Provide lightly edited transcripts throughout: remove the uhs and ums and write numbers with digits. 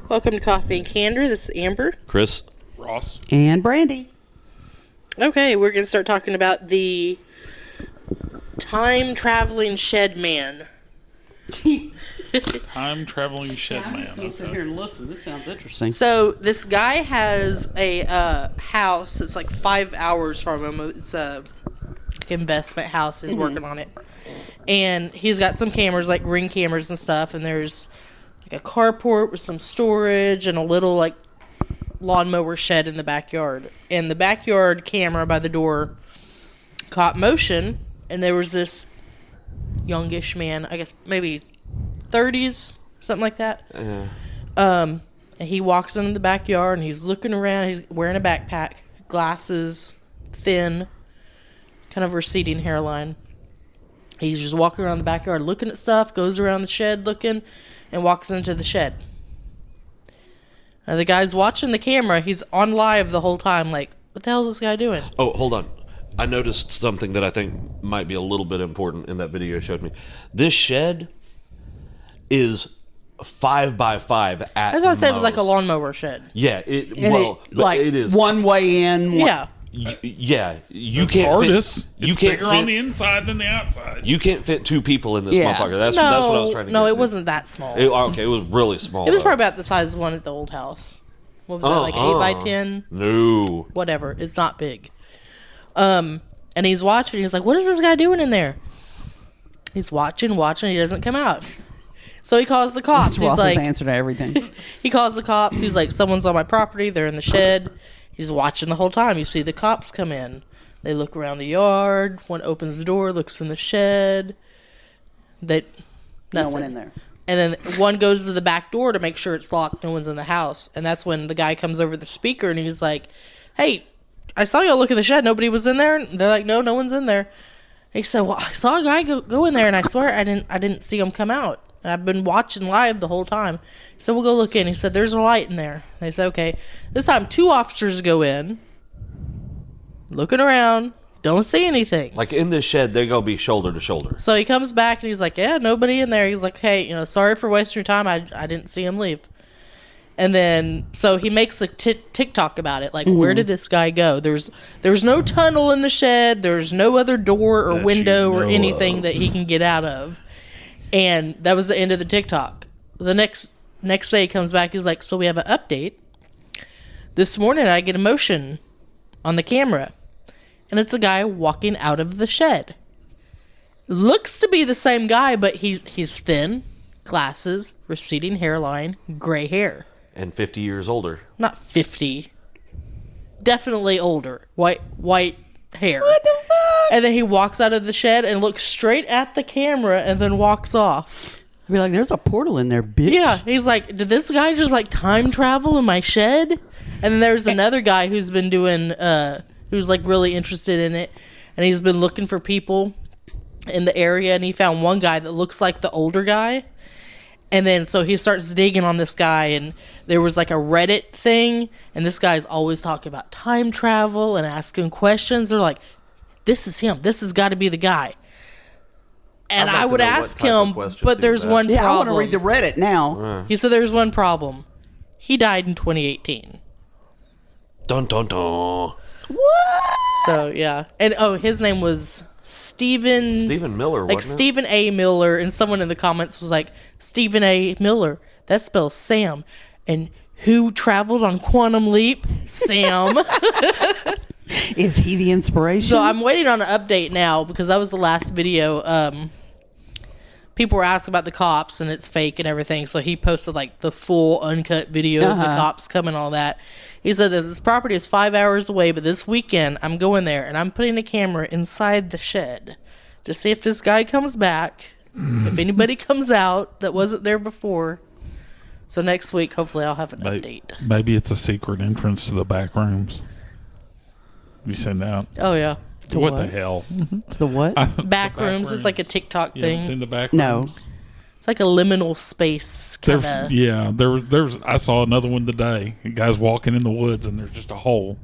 Welcome to Coffee and Candor. This is Amber. Chris. Ross. And Brandy. Okay, we're going to start talking about the time-traveling shed man. Time-traveling shed man. I'm just going to sit here and listen. This sounds interesting. So, this guy has a house. It's like 5 hours from him. It's a investment house. He's working on it. And he's got some cameras, like Ring cameras and stuff. And there's like a carport with some storage and a little like lawnmower shed in the backyard. And the backyard camera by the door caught motion. And there was this youngish man, I guess maybe 30s, something like that. And he walks into the backyard and he's looking around. He's wearing a backpack, glasses, thin, kind of receding hairline. He's just walking around the backyard looking at stuff, goes around the shed looking, and walks into the shed. Now the guy's watching the camera. He's on live the whole time, like, what the hell is this guy doing? Oh, hold on. I noticed something that I think might be a little bit important in that video you showed me. This shed is 5 by 5 at That's what I said. It was like a most. lawnmower shed. Yeah, And it is one way in. Yeah. You can't fit. It's You can't bigger on the fit. inside than the outside. You can't fit 2 people in this Yeah. motherfucker. That's what I was trying to. No, get it to. wasn't that small. Okay, it was really small. It was though. probably about the size of the one at the old house. What was that, like 8 by 10? No. Whatever. It's not big. And he's watching. He's like, what is this guy doing in there? He's watching. He doesn't come out. So he calls the cops. That's Ross's He's like, answer to everything. he calls the cops. He's like, someone's on my property. They're in the shed. He's watching the whole time. You see the cops come in. They look around the yard. One opens the door, looks in the shed. No Nothing. one in there. And then one goes to the back door to make sure it's locked. No one's in the house. And that's when the guy comes over the speaker and he's like, hey, I saw y'all look at the shed. Nobody was in there. And they're like, no one's in there. He said, well, I saw a guy go in there and I swear I didn't see him come out. And I've been watching live the whole time. He said, we'll go look in. He said, there's a light in there. They said, okay. This time 2 officers go in, looking around, don't see anything. Like in this shed, they're gonna be shoulder to shoulder. So he comes back and he's like, yeah, nobody in there. He's like, hey, sorry for wasting your time. I didn't see him leave. And then, so he makes a TikTok about it. Like, where did this guy go? There's no tunnel in the shed. There's no other door or That window you or know anything of. that he can get out of. And that was the end of the TikTok. The next day he comes back. He's like, so we have an update. This morning I get a motion on the camera. And it's a guy walking out of the shed. Looks to be the same guy, but he's thin, glasses, receding hairline, gray hair. And 50 years older. Not 50. Definitely older. White hair. What the fuck? And then he walks out of the shed and looks straight at the camera and then walks off. I'd be like, there's a portal in there, bitch. Yeah, he's like, did this guy just like time travel in my shed? And then there's another guy who's been doing, who's like really interested in it. And he's been looking for people in the area. And he found one guy that looks like the older guy. And then so he starts digging on this guy. And there was like a Reddit thing. And this guy's always talking about time travel and asking questions. They're like, this is him. This has got to be the guy. And I'd like I to would know what ask type of him, questions but he there's was one asking. Yeah, I want problem. to read the Reddit now. He said there's one problem. He died in 2018. Dun dun dun. What? So, yeah. And, his name was Stephen Miller, like wasn't it? Stephen A. Miller. And someone in the comments was like, Stephen A. Miller. That spells Sam. And who traveled on Quantum Leap? Sam. Is he the inspiration? So I'm waiting on an update now because that was the last video. People were asking about the cops and it's fake and everything. So he posted like the full uncut video of the cops coming, all that. He said that this property is 5 hours away, but this weekend I'm going there and I'm putting a camera inside the shed to see if this guy comes back, if anybody comes out that wasn't there before. So next week, hopefully I'll have an update. Maybe it's a secret entrance to the back rooms. You send out. Oh, yeah. What the hell? The what? Back rooms is like a TikTok You haven't thing. seen the back No. rooms? It's like a liminal space kind of. There's I saw another one today. A guy's walking in the woods and there's just a hole,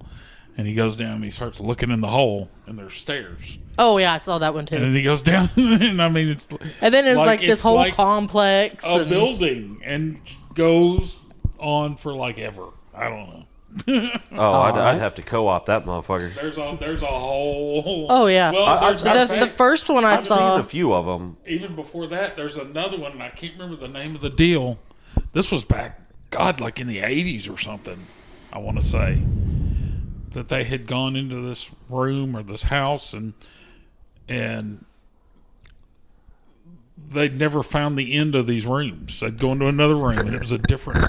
and he goes down and he starts looking in the hole and there's stairs, Oh yeah, I saw that one too. and then he goes down and I mean it's And then there's like this it's whole like complex. a And, building and goes on for like ever. I don't know. I'd have to co-op that motherfucker. There's a whole. Oh yeah. Well, I've the first one I I've saw. seen a few of them. even before that, there's another one, and I can't remember the name of the deal. This was back, God, like in the 80s or something, I want to say. That they had gone into this room or this house, and they'd never found the end of these rooms. They'd go into another room, and it was a different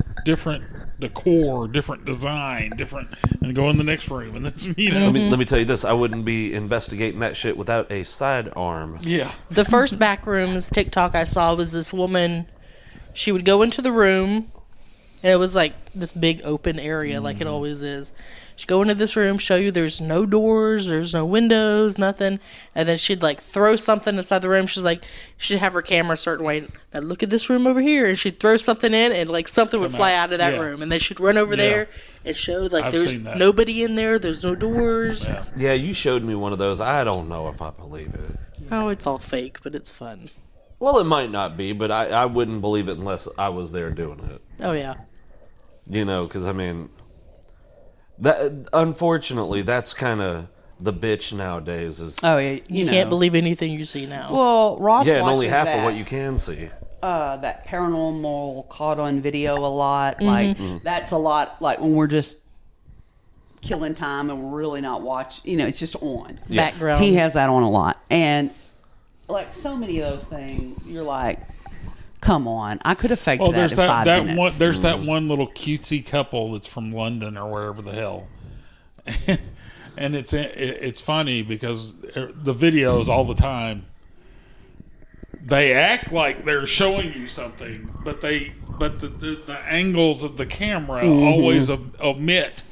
decor, different design, and go in the next room, and then, Let me tell you this: I wouldn't be investigating that shit without a sidearm. yeah. The first backrooms TikTok I saw was this woman. She would go into the room, and it was like this big open area, like it always is. She'd go into this room, show you there's no doors, there's no windows, nothing, and then she'd like throw something inside the room. She's like, she'd have her camera a certain way. Now look at this room over here, and she'd throw something in, and like something would fly out of that room, and then she'd run over there and show like I've there's seen that. nobody in there, there's no doors. Yeah, you showed me one of those. I don't know if I believe it. Oh, it's all fake, but it's fun. Well, it might not be, but I wouldn't believe it unless I was there doing it. Oh yeah. You know, because I mean, that unfortunately that's kind of the bitch nowadays. Is Oh yeah, You can't believe anything you see now. Well, Ross yeah, and only watches half that, of what you can see. that paranormal caught on video a lot. Like that's a lot. Like when we're just killing time and we're really not watching. It's just on. Yeah. Background. He has that on a lot, and like so many of those things, you're like, come on, I could have faked Well, that there's in that 5 minutes. one. There's that one little cutesy couple that's from London or wherever the hell, and it's funny because the videos all the time they act like they're showing you something, but the angles of the camera always omit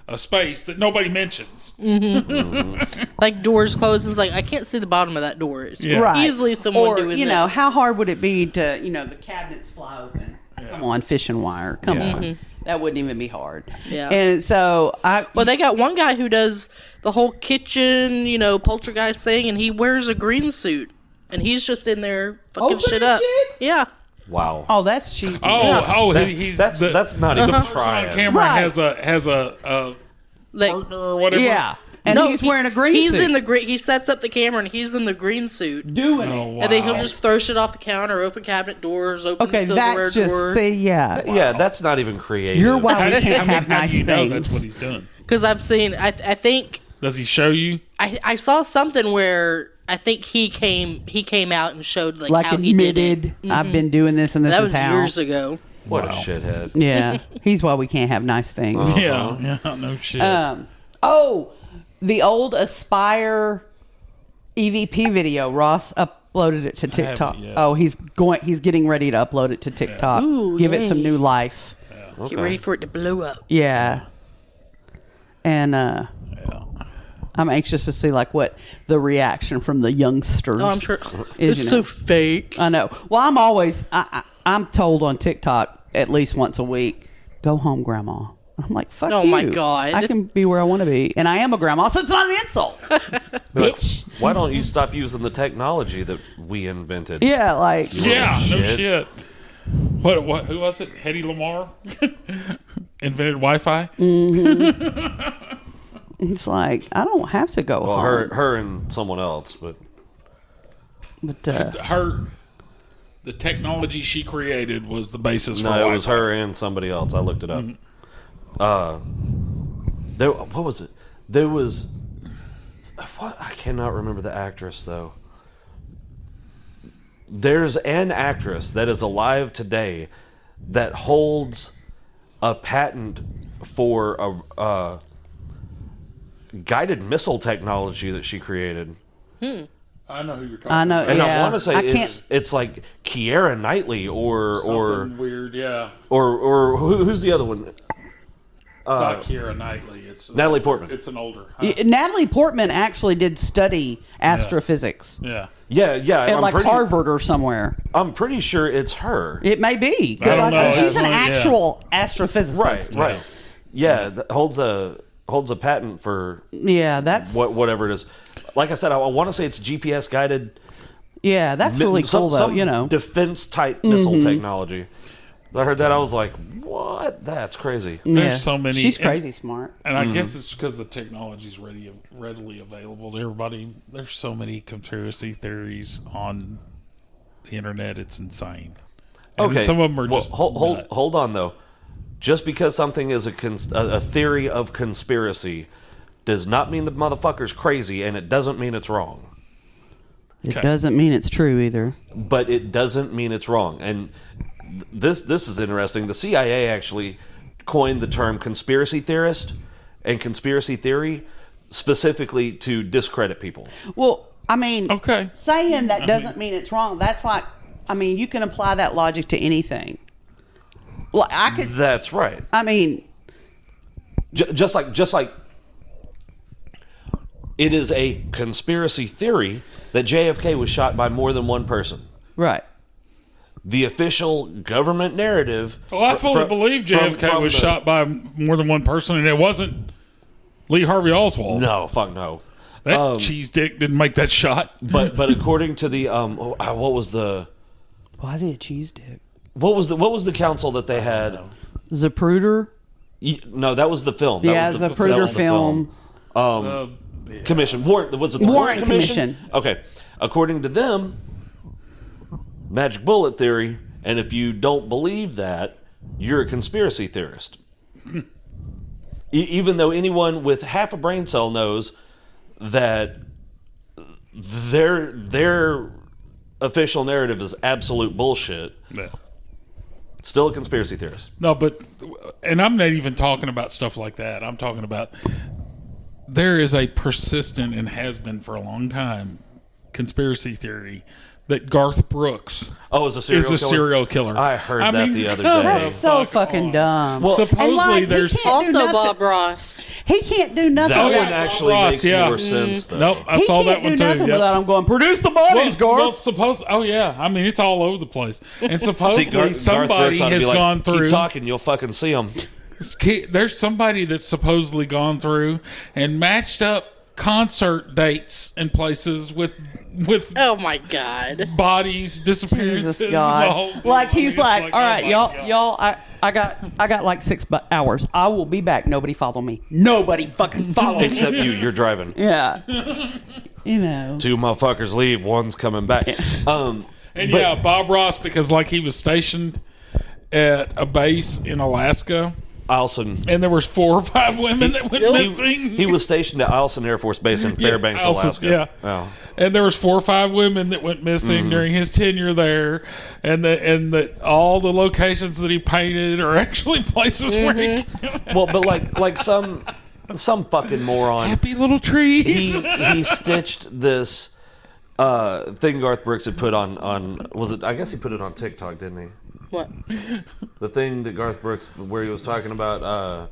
a space that nobody mentions. Like doors closed, it's like I can't see the bottom of that door. It's Yeah. Right. easily someone or, doing this. how hard would it be to, the cabinets fly open? Come on, fishing wire. Come on. That wouldn't even be hard. Yeah. And so Well, they got one guy who does the whole kitchen, poltergeist thing, and he wears a green suit, and he's just in there fucking Opening shit up. shit? Yeah. Wow. oh, that's cheap. He's That's not even on trying. camera Right. has a Like, partner or whatever. Yeah. And he's wearing a green he's suit. in the green. He sets up the camera, and he's in the green suit. doing Oh, it. wow. And then he'll just throw shit off the counter, open cabinet doors, open Okay, the silverware that's just, drawer. Yeah, that's not even creative. You're why we How can't have do nice you know things. that's what he's doing? Because I've seen, I think Does he show you? I saw something where I think he came out and showed like how he did it. admitted, I've been doing this and this That is was how. years ago. What a Wow. shithead. Yeah, he's why we can't have nice things. Yeah, no shit. The old Aspire EVP video. Ross uploaded it to TikTok. yet. Oh, he's getting ready to upload it to TikTok. Ooh, Give it yay. some new life. Get ready for it to blow up. Yeah. And yeah. I'm anxious to see what the reaction from the youngsters. Oh, I'm sure. is, It's so fake. I know. Well, I'm always I'm told on TikTok at least once a week, go home, Grandma. I'm like, fuck Oh, you. my God. I can be where I want to be, and I am a grandma, so it's not an insult, bitch. Why don't you stop using the technology that we invented? Yeah, Yeah, no shit. shit. What? Who was it? Hedy Lamarr invented Wi-Fi. it's like I don't have to go Well, home. her and someone else, but But The technology she created was the basis for no, it Wi-Fi. was her and somebody else. I looked it up. What was it? There was what? I cannot remember the actress though. There's an actress that is alive today that holds a patent for a guided missile technology that she created. I know who you're talking I know, about. And yeah. I want to say I can't- it's like Keira Knightley or Something weird, yeah. or who's the other one? It's not Keira Knightley. It's Natalie Portman. It's an older. Natalie Portman actually did study astrophysics Yeah. Yeah, at Harvard or somewhere. I'm pretty sure it's her. It may be I because don't know. she's an Yeah. actual astrophysicist. Right. Yeah, that holds a patent for Yeah, that's whatever it is. Like I said, I want to say it's GPS guided. yeah, that's really cool though. Some defense type missile technology. I heard that, I was like, what? That's crazy. There's so many. She's crazy smart. And I guess it's because the technology's readily available to everybody. There's so many conspiracy theories on the internet. It's insane. And Okay. some of them are Well, just hold on, though. Just because something is a theory of conspiracy does not mean the motherfucker's crazy, and it doesn't mean it's wrong. It Okay. doesn't mean it's true either. But it doesn't mean it's wrong. And this is interesting. The CIA actually coined the term conspiracy theorist and conspiracy theory specifically to discredit people. Well, I mean, Okay. saying that doesn't mean it's wrong. That's like, I mean, you can apply that logic to anything. Well, I could. That's right. I mean, Just like it is a conspiracy theory that JFK was shot by more than one person. right. The official government narrative. Well, I fully believe JFK was shot by more than one person, and it wasn't Lee Harvey Oswald. No, fuck no. That cheese dick didn't make that shot. But according to the what was the cheese dick? what was the council that they had? Zapruder? No, that was the film. That Yeah, was the, that Zapruder was the film. Commission. Was it the Warren Commission. Okay. According to them, magic bullet theory, and if you don't believe that, you're a conspiracy theorist. Even though anyone with half a brain cell knows that their official narrative is absolute bullshit, Yeah. still a conspiracy theorist. No, but, and I'm not even talking about stuff like that. I'm talking about there is a persistent and has been for a long time conspiracy theory that Garth Brooks Oh, is a serial is a killer? serial killer. I heard that the other come day. the That's so fuck fucking on. dumb. Well, Supposedly And, like, he there's can't do Also, nothing. Bob Ross. He can't do nothing. That without- one actually Ross, makes yeah. more sense, though. Nope, I he saw can't that one do too. nothing Yep. without him going, produce the bodies, Garth. Oh yeah, I mean it's all over the place. And supposedly Garth somebody Brooks ought to has be like, gone through. Keep talking, you'll fucking see them. There's somebody that's supposedly gone through and matched up concert dates and places with Oh my God. bodies, disappearances. Jesus the whole God! deal. Like I mean, he's it's like, all oh right, my y'all, God. y'all, I got like 6 hours. I will be back. Nobody follow me. Nobody fucking follow me. Except you're driving. Yeah, you know. Two motherfuckers leave, one's coming back. And yeah, Bob Ross, because like he was stationed at a base in Alaska, Eielson. and there was 4 or 5 women that went missing. He was stationed at Eielson Air Force Base in Fairbanks, Eielson, Alaska. Yeah. Oh. And there was 4 or 5 women that went missing during his tenure there, and that all the locations that he painted are actually places where he Well, but like some fucking moron, happy little trees. he stitched this thing Garth Brooks had put on was it? I guess he put it on TikTok, didn't he? What? The thing that Garth Brooks, where he was talking about,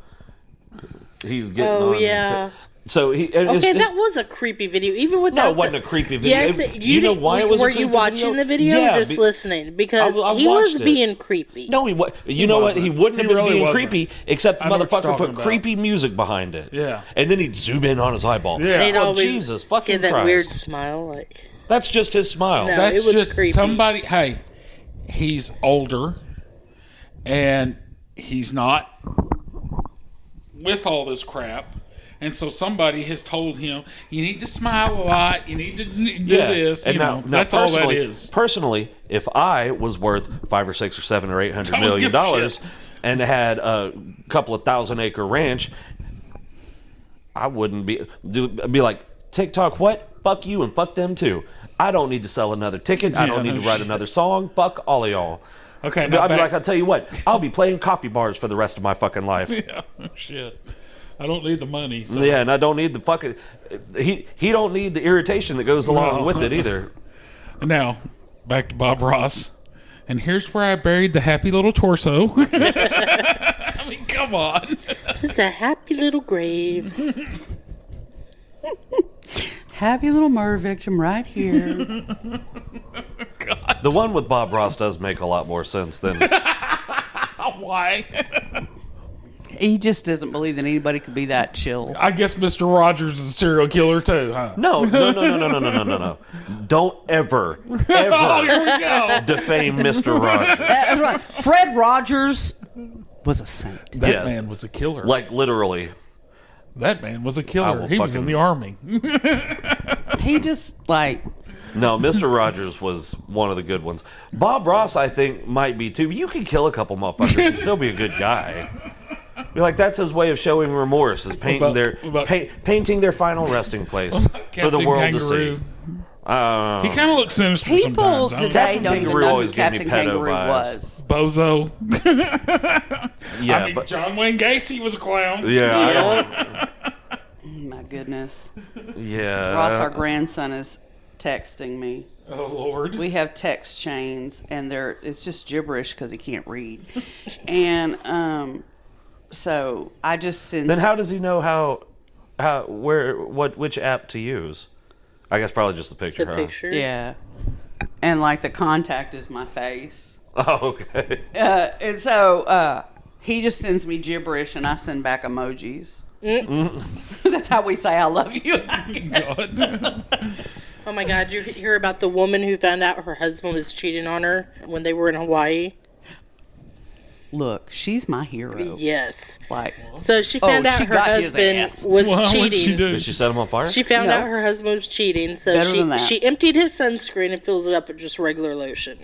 he's getting Oh, on. yeah. So he. Okay, that was a creepy video. Even without No, it wasn't a creepy video. Yes, You know why it was a Were you creepy watching video? the video Yeah, or just listening? Because I he was watched it. being creepy. No, he was. You know what? He wouldn't He have been really being wasn't. creepy, except the I know what you're motherfucker talking put about. creepy music behind it. Yeah. And then he'd zoom in on his eyeball. Yeah. They'd Oh, always Jesus fucking get that Christ. weird smile, like That's just his smile. No. That's it was just creepy. somebody. Hey, he's older, and he's not with all this crap. And so somebody has told him, you need to smile a lot. You need to do this. And You know, now that's all that personally- is. Personally, if I was worth $5 or $6 or $7 or $800 Don't million give a shit. and had a couple of 1,000-acre ranch, I wouldn't be like, TikTok, what? Fuck you and fuck them too. I don't need to sell another ticket. I Yeah, don't need no to write shit. another song. Fuck all of y'all. Okay, I'd now be back- like, I'll tell you what, I'll be playing coffee bars for the rest of my fucking life. Yeah, shit. I don't need the money. So. Yeah, and I don't need the fucking. He don't need the irritation that goes along No. with it either. Now, back to Bob Ross. And here's where I buried the happy little torso. I mean, come on. it's a happy little grave. Happy little murder victim right here. The one with Bob Ross does make a lot more sense than Why? He just doesn't believe that anybody could be that chill. I guess Mr. Rogers is a serial killer too, huh? No. Don't ever Oh, here we go. defame Mr. Rogers. That's right. Fred Rogers was a saint. That Yeah. man was a killer. Like literally. That man was a I killer. will He was in fucking- the army. He just like No, Mr. Rogers was one of the good ones. Bob Ross, I think, might be too. You can kill a couple motherfuckers and still be a good guy. Be like, that's his way of showing remorse, is painting painting their final resting place for the Captain world Kangaroo. to see. He kind of looks sinister people sometimes. I don't today Captain don't even Kangaroo know who always gave me Captain pedo Kangaroo vibes. was. know. Bozo. Yeah, I mean, but John Wayne Gacy was a clown. yeah, My goodness. yeah. Ross, our grandson, is texting me. Oh, Lord. We have text chains, and it's just gibberish because he can't read. And so I just send. Then how does he know which app to use? I guess probably just the picture. The huh? picture. Yeah. And like the contact is my face. Oh, okay. And so he just sends me gibberish, and I send back emojis. That's how we say I love you. I guess. God. Oh my God! You hear about the woman who found out her husband was cheating on her when they were in Hawaii? Look, she's my hero. Yes. Like, So she found out she her got his husband ass. was Well, what'd she cheating. do? Did she set him on fire? She found No. out her husband was cheating, so Better than that. she emptied his sunscreen and fills it up with just regular lotion.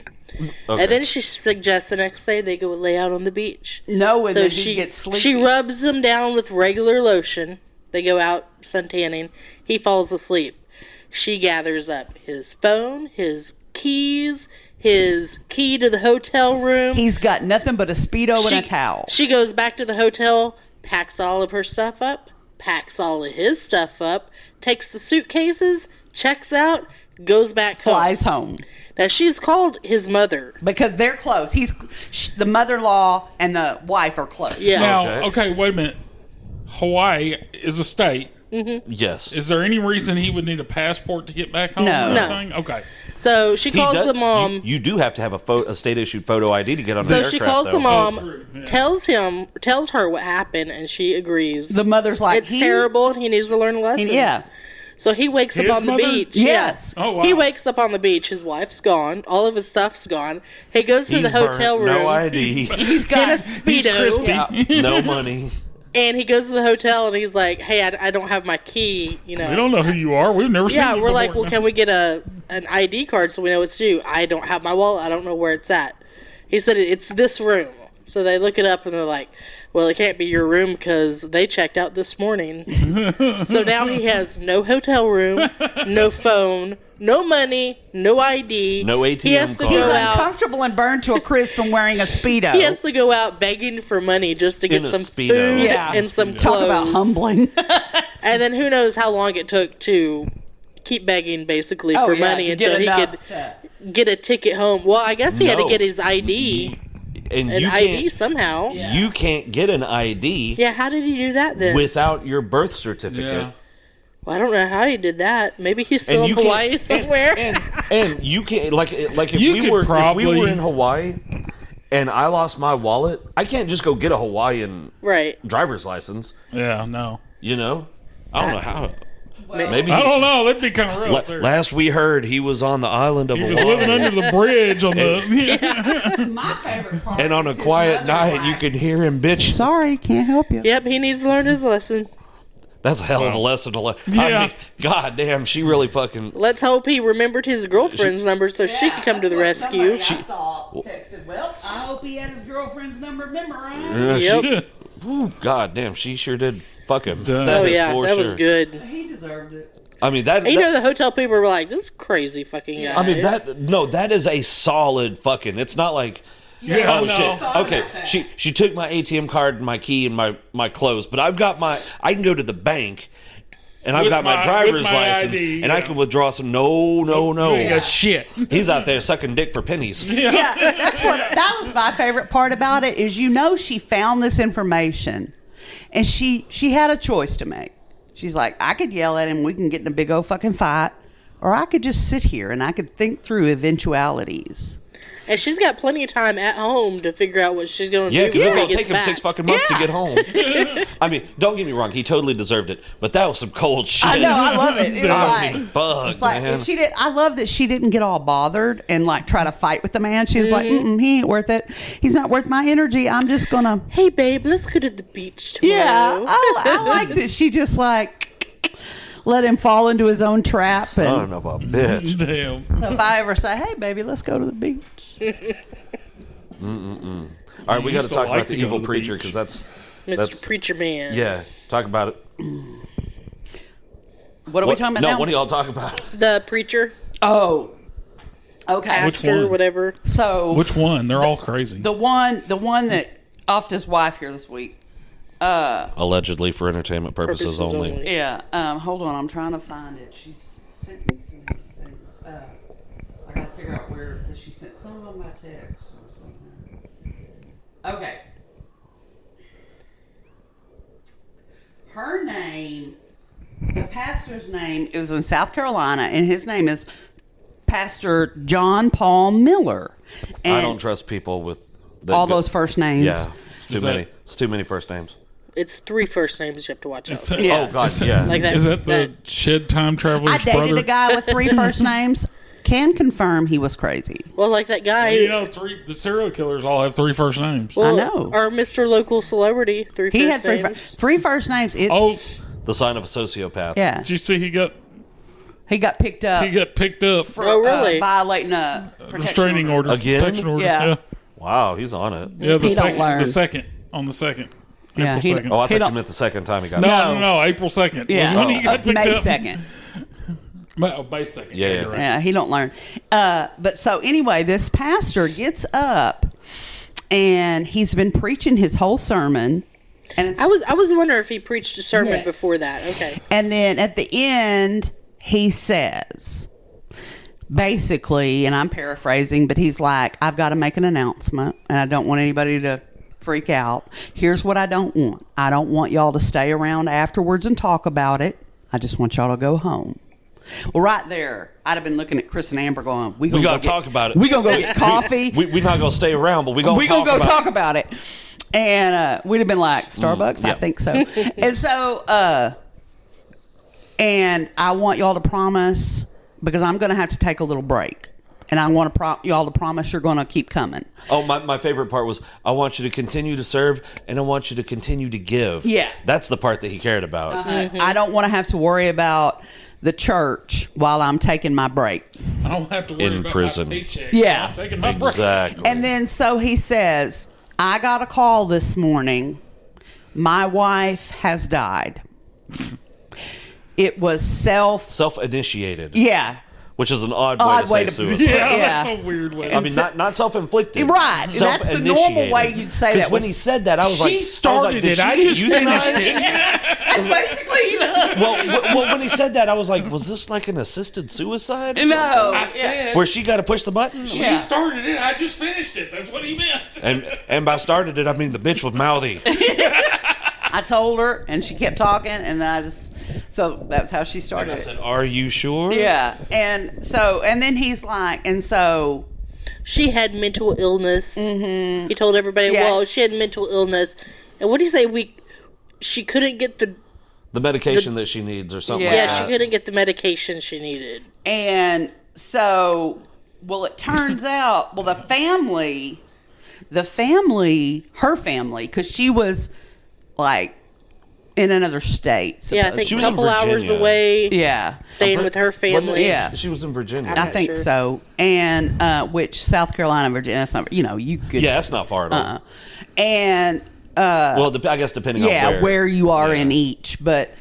Okay. And then she suggests the next day they go lay out on the beach. knowing So that she he gets sleepy. she rubs him down with regular lotion. They go out suntanning. He falls asleep. She gathers up his phone, his keys, his key to the hotel room. He's got nothing but a Speedo she, and a towel. She goes back to the hotel, packs all of her stuff up, packs all of his stuff up, takes the suitcases, checks out, goes back Flies home. home. Now she's called his mother. Because they're close. The mother-in-law and the wife are close. Yeah. Now, Okay. okay, wait a minute. Hawaii is a state. Yes. Is there any reason he would need a passport to get back home? No. or No. anything? Okay. So she He calls does- the mom. You do have to have a state-issued photo ID to get on So the she aircraft. calls the though. mom, true, yeah. tells her what happened, and she agrees. The mother's like, It's terrible, and he needs to learn a lesson. Yeah. So he wakes up His on the mother? beach. Yes. Yeah. Oh, wow. He wakes up on the beach. His wife's gone. All of his stuff's gone. He goes to He's the hotel burnt, room No ID. He's in got a Speedo. Yeah. No money. And he goes to the hotel and he's like, "Hey, I don't have my key. You know." We don't know who you are. We've never seen Yeah, you we're like, before. well, can we get an ID card so we know it's you? I don't have my wallet. I don't know where it's at. He said it's this room. So they look it up and they're like, well, it can't be your room because they checked out this morning. So now he has no hotel room, no phone, no money, no ID. No ATM He has to card. go He's out. uncomfortable and burned to a crisp and wearing a Speedo. He has to go out begging for money just to get In a some Speedo. food Yeah. and some Talk clothes. about humbling. And then who knows how long it took to keep begging basically for money until he could get a ticket home. Well, I guess he had to No. get his ID, And an you ID can't, somehow. you can't get an ID Yeah, how did he do that then? without your birth certificate. Yeah. Well, I don't know how he did that. Maybe he's still in you can't- Hawaii somewhere. And you can't like if You we could were if we probably- were in Hawaii and I lost my wallet, I can't just go get a Hawaiian Right. driver's license. Yeah, no. You know, I don't know how. Maybe I don't know. That'd be kind of rough. there. last we heard, he was on the island of He was Hawaii, living under the bridge on the. My favorite part. and on a quiet night, you could hear him bitch. Sorry, can't help you. Yep, he needs to learn his lesson. That's a hell of a lesson to learn. Yeah. I mean, God damn, she really fucking. Let's hope he remembered his girlfriend's number so she could come to the rescue. I saw texted, well, I hope he had his girlfriend's number memorized. Yep. God damn, she sure did fuck him. Done. That Oh is yeah, for that was sure. good. He deserved it. I mean that. And you that- know the hotel people were like, "This crazy fucking guy." I mean that is a solid fucking. It's not like Yeah, oh no. shit. Okay, she took my ATM card and my key and my clothes, but I've got I can go to the bank and I've With got my my- driver's with my license ID, and I yeah. can withdraw some. No. You got shit. He's out there sucking dick for pennies. Yeah, that was my favorite part about it is she found this information and she had a choice to make. She's like, I could yell at him, we can get in a big old fucking fight, or I could just sit here and I could think through eventualities. And she's got plenty of time at home to figure out what she's going to Yeah, do. because before it'll he take gets him back. 6 fucking months to Yeah. get home. I mean, don't get me wrong, he totally deserved it, but that was some cold shit. I know, I love it. It was Damn. like, Fuck, like man. she did. I love that she didn't get all bothered and like try to fight with the man. She was like, he ain't worth it. He's not worth my energy. I'm just gonna. Hey, babe, let's go to the beach tomorrow. Yeah, I like that. She just like let him fall into his own trap. Son And of a bitch. Damn. so if I ever say, "Hey, baby, let's go to the beach," All right, we got to used to talk like about to the go evil to the preacher beach. because that's Mr. Preacher Man. yeah. Talk about it. what are we talking about No, now? what do y'all talk about? The preacher, Oh, okay. pastor, one? whatever. So Which one? They're all crazy. the one that offed his wife here this week. Allegedly for entertainment purposes, Purposes only. only. Yeah. Hold on. I'm trying to find it. She's sent me some things. I gotta figure out where she sent some of them by text or something. Okay. Her name, the pastor's name, it was in South Carolina, and his name is Pastor John Paul Miller. And I don't trust people with all those first names. Yeah, it's too Is many. that- It's too many first names. It's 3 first names you have to watch out Is for. that, Yeah. Oh God, yeah. Like that. is that the Shed Time I Traveler's dated brother? a guy with 3 first names. Can confirm he was crazy. Well, like that guy. You know, the serial killers all have 3 first names. well, I know. Our Mr. Local Celebrity, 3 He first had names. three first names. It's Oh, The sign of a sociopath. yeah. did you see he got picked up picked up for Oh, really? violating a restraining order Again? protection order? Yeah. Yeah, Wow, he's on it. yeah. The He don't second, learn. the second on the second. Yeah, April he- 2nd. Oh, I He thought don't- you meant the second time he got No, April 2nd. Yeah, Was when he got picked May up. 2nd. May 2nd. Yeah, yeah. you're right. Yeah, he don't learn. But so anyway, this pastor gets up and he's been preaching his whole sermon, and I was wondering if he preached a sermon Yes. before that. Okay. and then at the end he says, basically, and I'm paraphrasing, but he's like, I've got to make an announcement, and I don't want anybody to freak out. Here's what I don't want. I don't want y'all to stay around afterwards and talk about it. I just want y'all to go home. Well, right there, I'd have been looking at Chris and Amber going, we gotta talk about it. We gonna go get coffee. We're not gonna stay around, but we gonna we gonna go about talk about it. And we'd have been like, Starbucks? yeah. I think so. And so, and I want y'all to promise, because I'm going to have to take a little break. And I want y'all to promise you're going to keep coming. Oh, my favorite part was I want you to continue to serve and I want you to continue to give. Yeah. That's the part that he cared about. I don't want to have to worry about the church while I'm taking my break. I don't have to worry In about prison. my paycheck. Yeah. I'm taking my break. Exactly. And then so he says, I got a call this morning. My wife has died. It was Self-initiated. yeah. Which is an odd Odd way way to say to- suicide. Yeah, Yeah. that's a weird way. I mean, not self-inflicted. Right. That's the normal Self-initiated. way you'd say 'Cause that when was- he said that, I was like, She started did it. she I get just finished euthanized? it. That's basically, you know. Well, when he said that, I was like, was this like an assisted suicide? or No. something? I said Where she got to push the button? she Yeah. started it. I just finished it. That's what he meant. And by started it, I mean the bitch was mouthy. I told her, and she kept talking, and then so that's how she started I it. said, are you sure? Yeah. And then he's like, and so, She had mental illness. He told everybody, Yeah. well, she had mental illness. And what did he say? She couldn't get the The medication that she needs or something Yeah. like she that. couldn't get the medication she needed. and so, well, it turns out, well, her family, because she was like in another state. Yeah, I think She a was in couple hours Virginia. away, Yeah. staying with her family. Yeah. She was in Virginia. I think sure. so. And which South Carolina, Virginia, that's not, you could. Yeah, that's not far at all. And Well, I guess depending on where you are Yeah. in each, but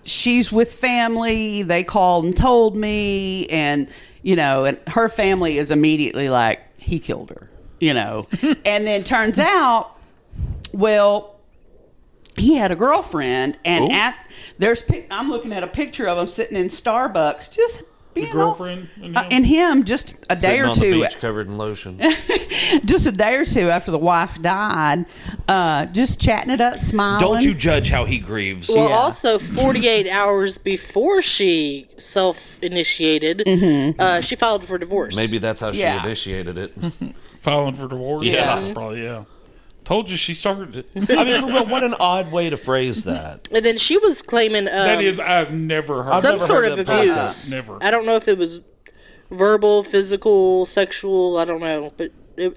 she's with family. They called and told me, and and her family is immediately like, he killed her, and then turns out, well, he had a girlfriend, and Ooh. I'm looking at a picture of him sitting in Starbucks, just The girlfriend and him just a day Sitting or on the two, beach covered in lotion. just a day or two after the wife died, just chatting it up, smiling. Don't you judge how he grieves. Well, Yeah. also 48 hours before she self-initiated, she filed for divorce. Maybe that's how she Yeah. initiated it. filing for divorce. Yeah. That's probably, yeah. Told you she started it. I mean, for real, what an odd way to phrase that. And then she was claiming That is, I've never heard some never sort heard of that abuse. Never. I don't know if it was verbal, physical, sexual. I don't know, but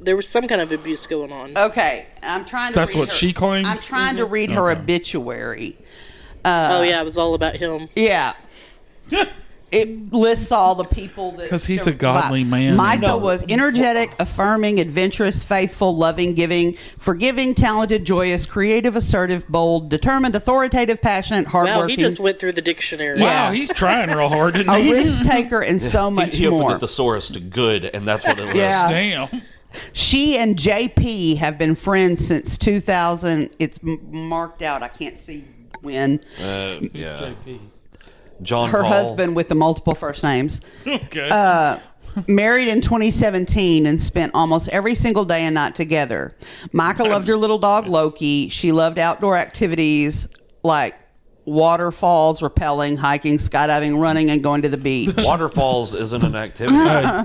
there was some kind of abuse going on. Okay, I'm trying to. That's read what her- she claimed? I'm trying to read her obituary. Oh yeah, it was all about him. Yeah. It lists all the people that. 'Cause he's a godly man. Micah No. was energetic, affirming, adventurous, faithful, loving, giving, forgiving, talented, joyous, creative, assertive, bold, determined, authoritative, passionate, Wow, hardworking, he just went through the dictionary. Wow, he's trying real hard, didn't a he? risk taker, and so much He opened more. the thesaurus to good, and that's what it was. Yeah. Damn. She and JP have been friends since 2000. It's marked out. I can't see when. Yeah. John Her Paul. husband with the multiple first names. Okay. Married in 2017 and spent almost every single day and night together. Micah loved her little dog Loki. She loved outdoor activities like waterfalls, rappelling, hiking, skydiving, running, and going to the beach. Waterfalls isn't an activity.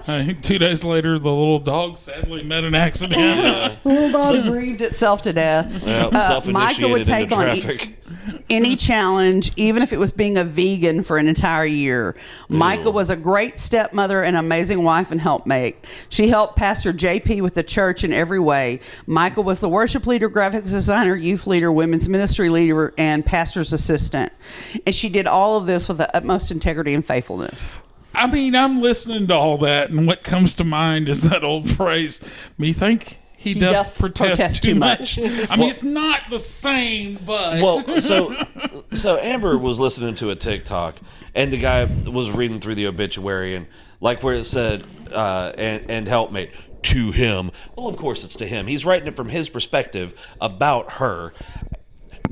Hey, 2 days later, the little dog sadly met an accident. Little dog grieved itself to death. Micah would Self-initiated take into on traffic. any challenge, even if it was being a vegan for an entire year. Micah was a great stepmother, an amazing wife, and helpmate. She helped Pastor JP with the church in every way. Micah was the worship leader, graphics designer, youth leader, women's ministry leader, and pastor's assistant. And she did all of this with the utmost integrity and faithfulness. I mean, I'm listening to all that, and what comes to mind is that old phrase, me think he doth protest too much. I mean, it's not the same, but... Well, so Amber was listening to a TikTok, and the guy was reading through the obituary, and like where it said, and helpmate, to him. Well, of course it's to him. He's writing it from his perspective about her.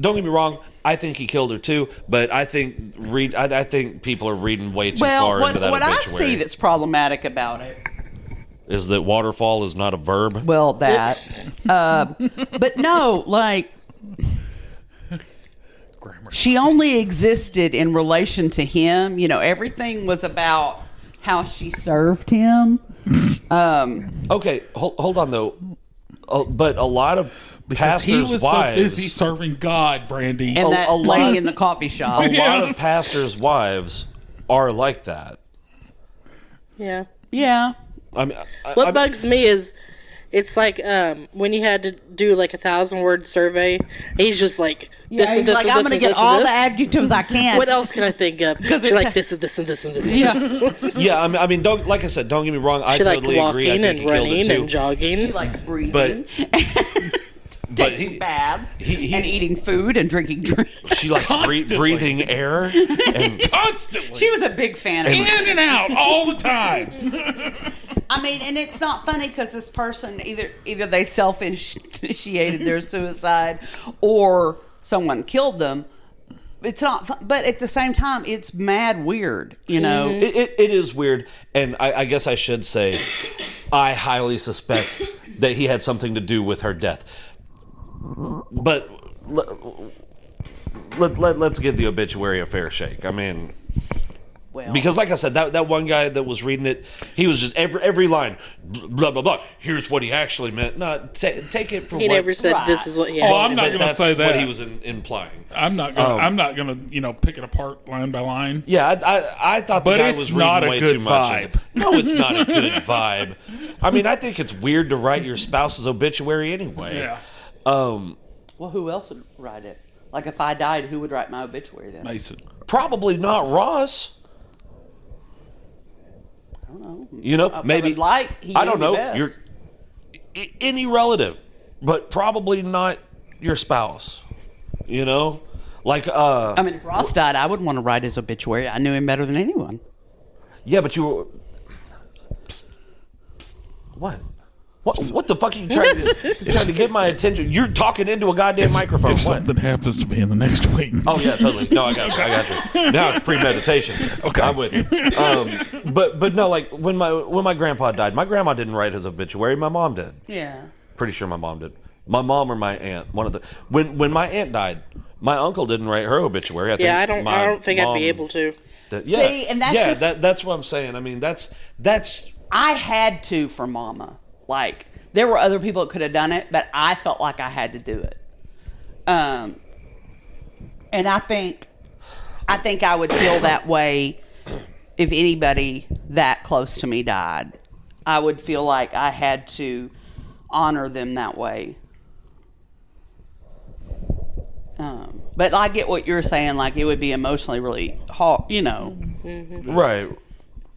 Don't get me wrong. I think he killed her too, but I think I think people are reading way too far into that what I obituary. see that's problematic about it, is that waterfall is not a verb. well, that, but no, like, Grammar. she only existed in relation to him. You know, everything was about how she served him. Okay, hold on though. But a lot of Because he pastors' was wives, so busy serving God, Brandy. And that a lady lot- in the coffee shop. a lot of pastors' wives are like that. Yeah. Yeah. I mean, What bugs me is, it's like when you had to do like 1,000-word survey. He's just like this and he's this like, and I'm this going to and get this all and the this. adjectives I can. What else can I think of? Because She's it like ta- this and this and this and this. And Yeah. this. yeah, I mean, don't like I said. Don't get me wrong. I She like totally agree. I walking think and he killed her running too. and jogging. She likes breathing, But taking he- baths, he- and eating food and drinking drinks. She like Constantly. breathing air. And Constantly. She was a big fan of in and out all the time. I mean, and it's not funny because this person either they self-initiated their suicide or someone killed them. It's not, but at the same time, it's mad weird, you know. it is weird. And I guess I should say, I highly suspect that he had something to do with her death. But let's give the obituary a fair shake. I mean, Well, because like I said, that one guy that was reading it, he was just every line, blah blah blah. Here's what he actually meant. No, take it for He what. never said Right. this is what he Oh, had. I'm not but going to that's say that. what he was implying. I'm not gonna, pick it apart line by line. Yeah, I thought the But guy it's was not reading a way good too much. vibe. No, it's not a good vibe. I mean, I think it's weird to write your spouse's obituary anyway. Yeah. well, who else would write it? Like if I died, who would write my obituary then? Mason. Probably not Ross. I don't know. You know, I maybe would like. He I don't knew me know. best. Your any relative, but probably not your spouse. You know, like I mean, if Ross died, I would want to write his obituary. I knew him better than anyone. yeah, but you were what? What the fuck are you trying to you're trying to get my attention? You're talking into a goddamn microphone. If What? something happens to me in the next week. Oh yeah, totally. No, I got you. Now it's premeditation. Okay, I'm with you. But no, like when my grandpa died, my grandma didn't write his obituary. My mom did. Yeah. Pretty sure my mom did. My mom or my aunt, one of the. When my aunt died, my uncle didn't write her obituary. I don't think I'd be able to. Yeah, See, and that's just- that's what I'm saying. I mean, that's. I had to for Mama. Like, there were other people that could have done it, but I felt like I had to do it. And I think I would feel that way if anybody that close to me died. I would feel like I had to honor them that way. But I get what you're saying. Like, it would be emotionally really hard, you know. Right.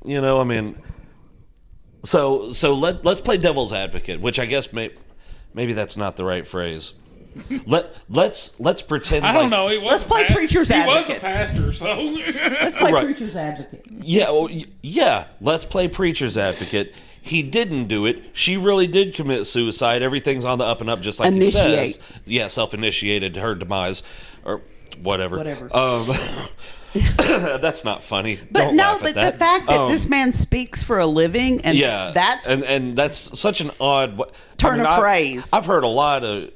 You know, I mean, so let's play devil's advocate, which I guess maybe that's not the right phrase. Let's pretend. I don't know. He was Let's play preacher's He was advocate. a pastor, so. Let's play Right. preacher's advocate. Yeah, well, yeah. Let's play preacher's advocate. He didn't do it. She really did commit suicide. Everything's on the up and up, just like he says. Yeah, self-initiated her demise, or whatever. That's not funny. But Don't no, laugh but at that. the fact that this man speaks for a living, and Yeah, that's and that's such an odd Turn of phrase. I've heard a lot of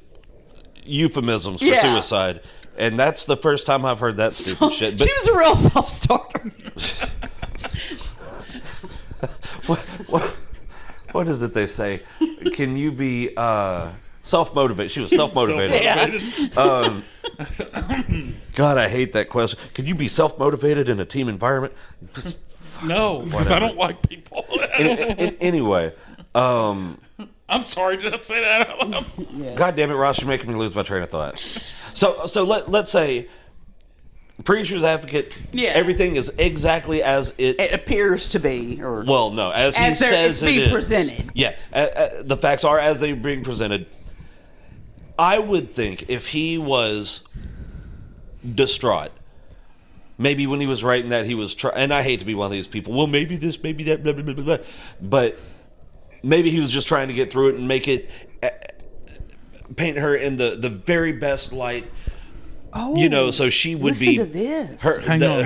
euphemisms for Yeah. suicide, and that's the first time I've heard that stupid shit. But she was a real self-starter. what is it they say? Can you be self-motivated? She was self-motivated. Yeah. God, I hate that question. Can you be self-motivated in a team environment? No, because I don't like people. Anyway, I'm sorry, did I say that out loud? God damn it, Ross, you're making me lose my train of thought. So let's say preacher's advocate. Yeah. Everything is exactly as It appears to be, or well, no, as he As they're- says it's it being is. presented. Yeah, the facts are as they're being presented. I would think if he was distraught, maybe when he was writing that he was and I hate to be one of these people. Well, maybe this, maybe that, blah blah blah blah. Blah. But maybe he was just trying to get through it and make it paint her in the very best light. oh, You know, so she would listen be to this. Hang on.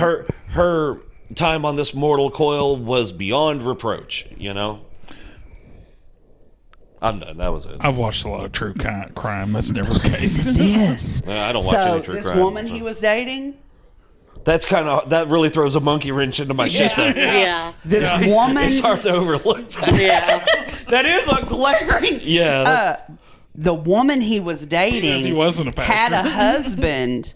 her time on this mortal coil was beyond reproach. You know. I'm done. That was it. I've watched a lot of true crime. That's never the case. Yes. I don't watch So any true this crime. woman he was dating, That really throws a monkey wrench into my shit there. Yeah. this woman, It's hard to overlook that. Yeah. that is a glaring. Yeah. that's- The woman he was Even dating if he wasn't a pastor. had a husband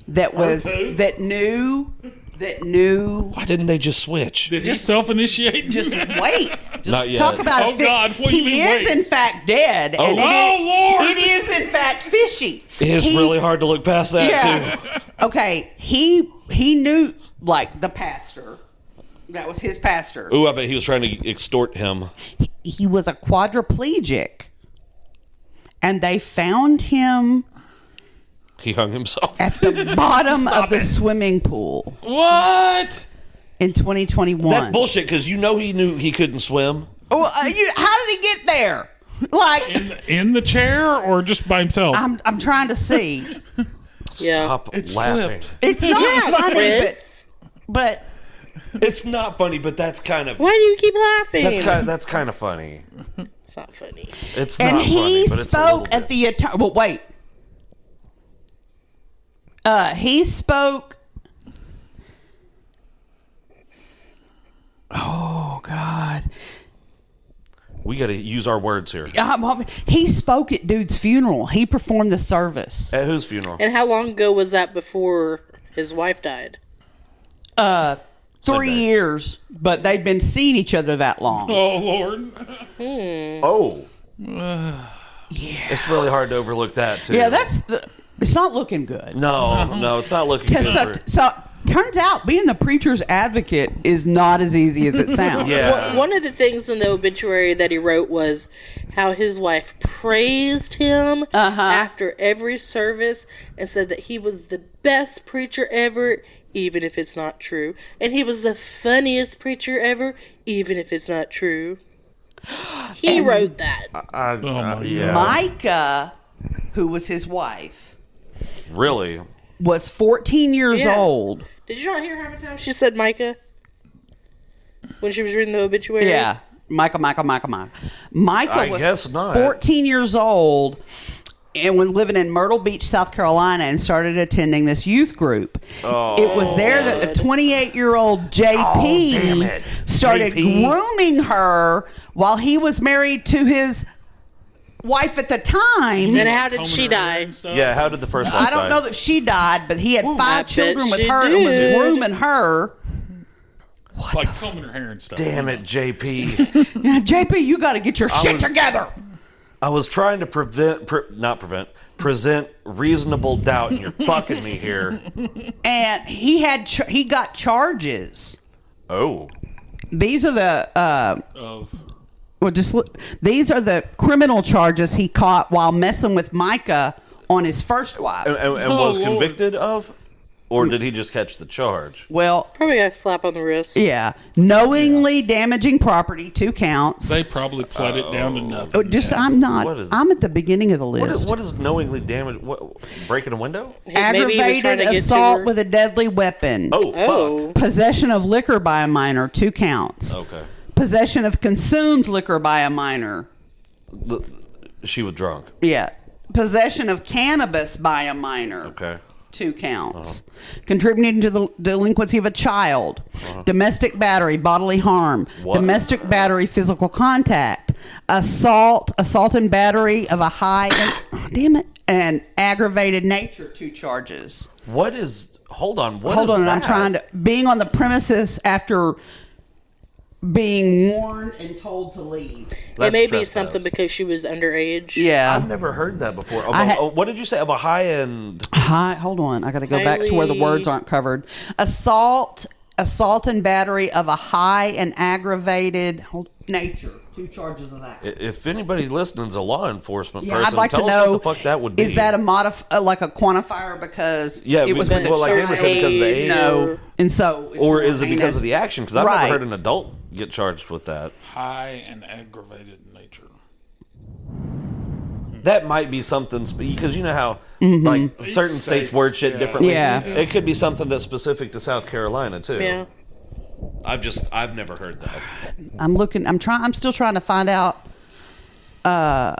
that was who? that knew. why didn't they just switch? Did he self-initiate? Just wait. Just Not yet. talk about Oh, it. God, what do you He mean, is wait? in fact dead. and Oh, Lord. It is in fact fishy. It's He- really hard to look past that Yeah. too. Okay. He knew, like, the pastor. That was his pastor. Ooh, I bet he was trying to extort him. He was a quadriplegic, and they found him He hung himself. at the bottom of the swimming pool What? in 2021. That's bullshit because you know he knew he couldn't swim. Well, how did he get there? Like, In the chair or just by himself? I'm trying to see. Yeah. Stop It laughing. slipped. It's not funny, Chris, but It's not funny, but that's kind of why do you keep laughing? that's kind of funny. It's not funny. It's and not he funny, but it's a little spoke at bit. the well, wait. He spoke. Oh God. We got to use our words here. He spoke at dude's funeral. He performed the service. At whose funeral? And how long ago was that before his wife died? 3 Sunday. years, but they'd been seeing each other that long. Oh, Lord. Oh. Yeah. It's really hard to overlook that too. Yeah, it's not looking good. No, it's not looking good. So turns out being the preacher's advocate is not as easy as it sounds. Yeah. One of the things in the obituary that he wrote was how his wife praised him after every service and said that he was the best preacher ever, even if it's not true. And he was the funniest preacher ever, even if it's not true. He wrote that. I, my yeah, Micah, who was his wife, really. was 14 years Yeah. old. Did you not hear how many times she said Micah when she was reading the obituary? Yeah. Micah. Micah I was guess not. 14 years old and was living in Myrtle Beach, South Carolina, and started attending this youth group. It was there that the 28-year-old JP damn it. started JP. grooming her while he was married to his wife at the time. And how did Combing she her hair die? and stuff. Yeah, how did the first one I don't die? know that she died, but he had I 5 bet children with she her and was did. grooming her. Like combing her hair and stuff. Damn it, JP. Yeah, JP, you got to get your shit was- together. I was trying to present reasonable doubt, and you're fucking me here. And he got charges. Oh, These are the Of these are the criminal charges he caught while messing with Micah on his first wife. and Oh, was Lord. convicted of, or did he just catch the charge? Well, Probably got a slap on the wrist. yeah, knowingly damaging property, 2 counts. they probably pled it down to nothing. Oh, just I'm not. What is- I'm at the beginning of the list. What is knowingly damage? What, breaking a window? Maybe he was trying Aggravated to get to assault her. with a deadly weapon. Oh, fuck. Oh. Possession of liquor by a minor, 2 counts. Okay. Possession of consumed liquor by a minor. She was drunk. Yeah. Possession of cannabis by a minor. Okay. 2 counts. Contributing to the delinquency of a child. Domestic battery, bodily harm. What? Domestic battery, physical contact. Assault and battery of a high and aggravated nature, 2 charges. What is? Hold on. What Hold is on, that? I'm trying to being on the premises after being warned and told to leave. It That's may be trespass. something because she was underage. Yeah. I've never heard that before. Of I a- what did you say? Of a high end? Hi, hold on. I got to go back to where the words aren't covered. Assault and battery of a high and aggravated nature. 2 charges of that. If anybody listening is a law enforcement Yeah, person, I'd like tell to us know. what the fuck that would be. Is that a like a quantifier because Yeah, it was well, with a like certain Amber said, because of the age. no, and so it's Or more is it because heinous. of the action? Because I've Right. never heard an adult get charged with that. High and aggravated nature. That might be something because you know how like certain states states, word shit yeah. differently. Yeah. It could be something that's specific to South Carolina too. Yeah. I've never heard that. I'm still trying to find out. So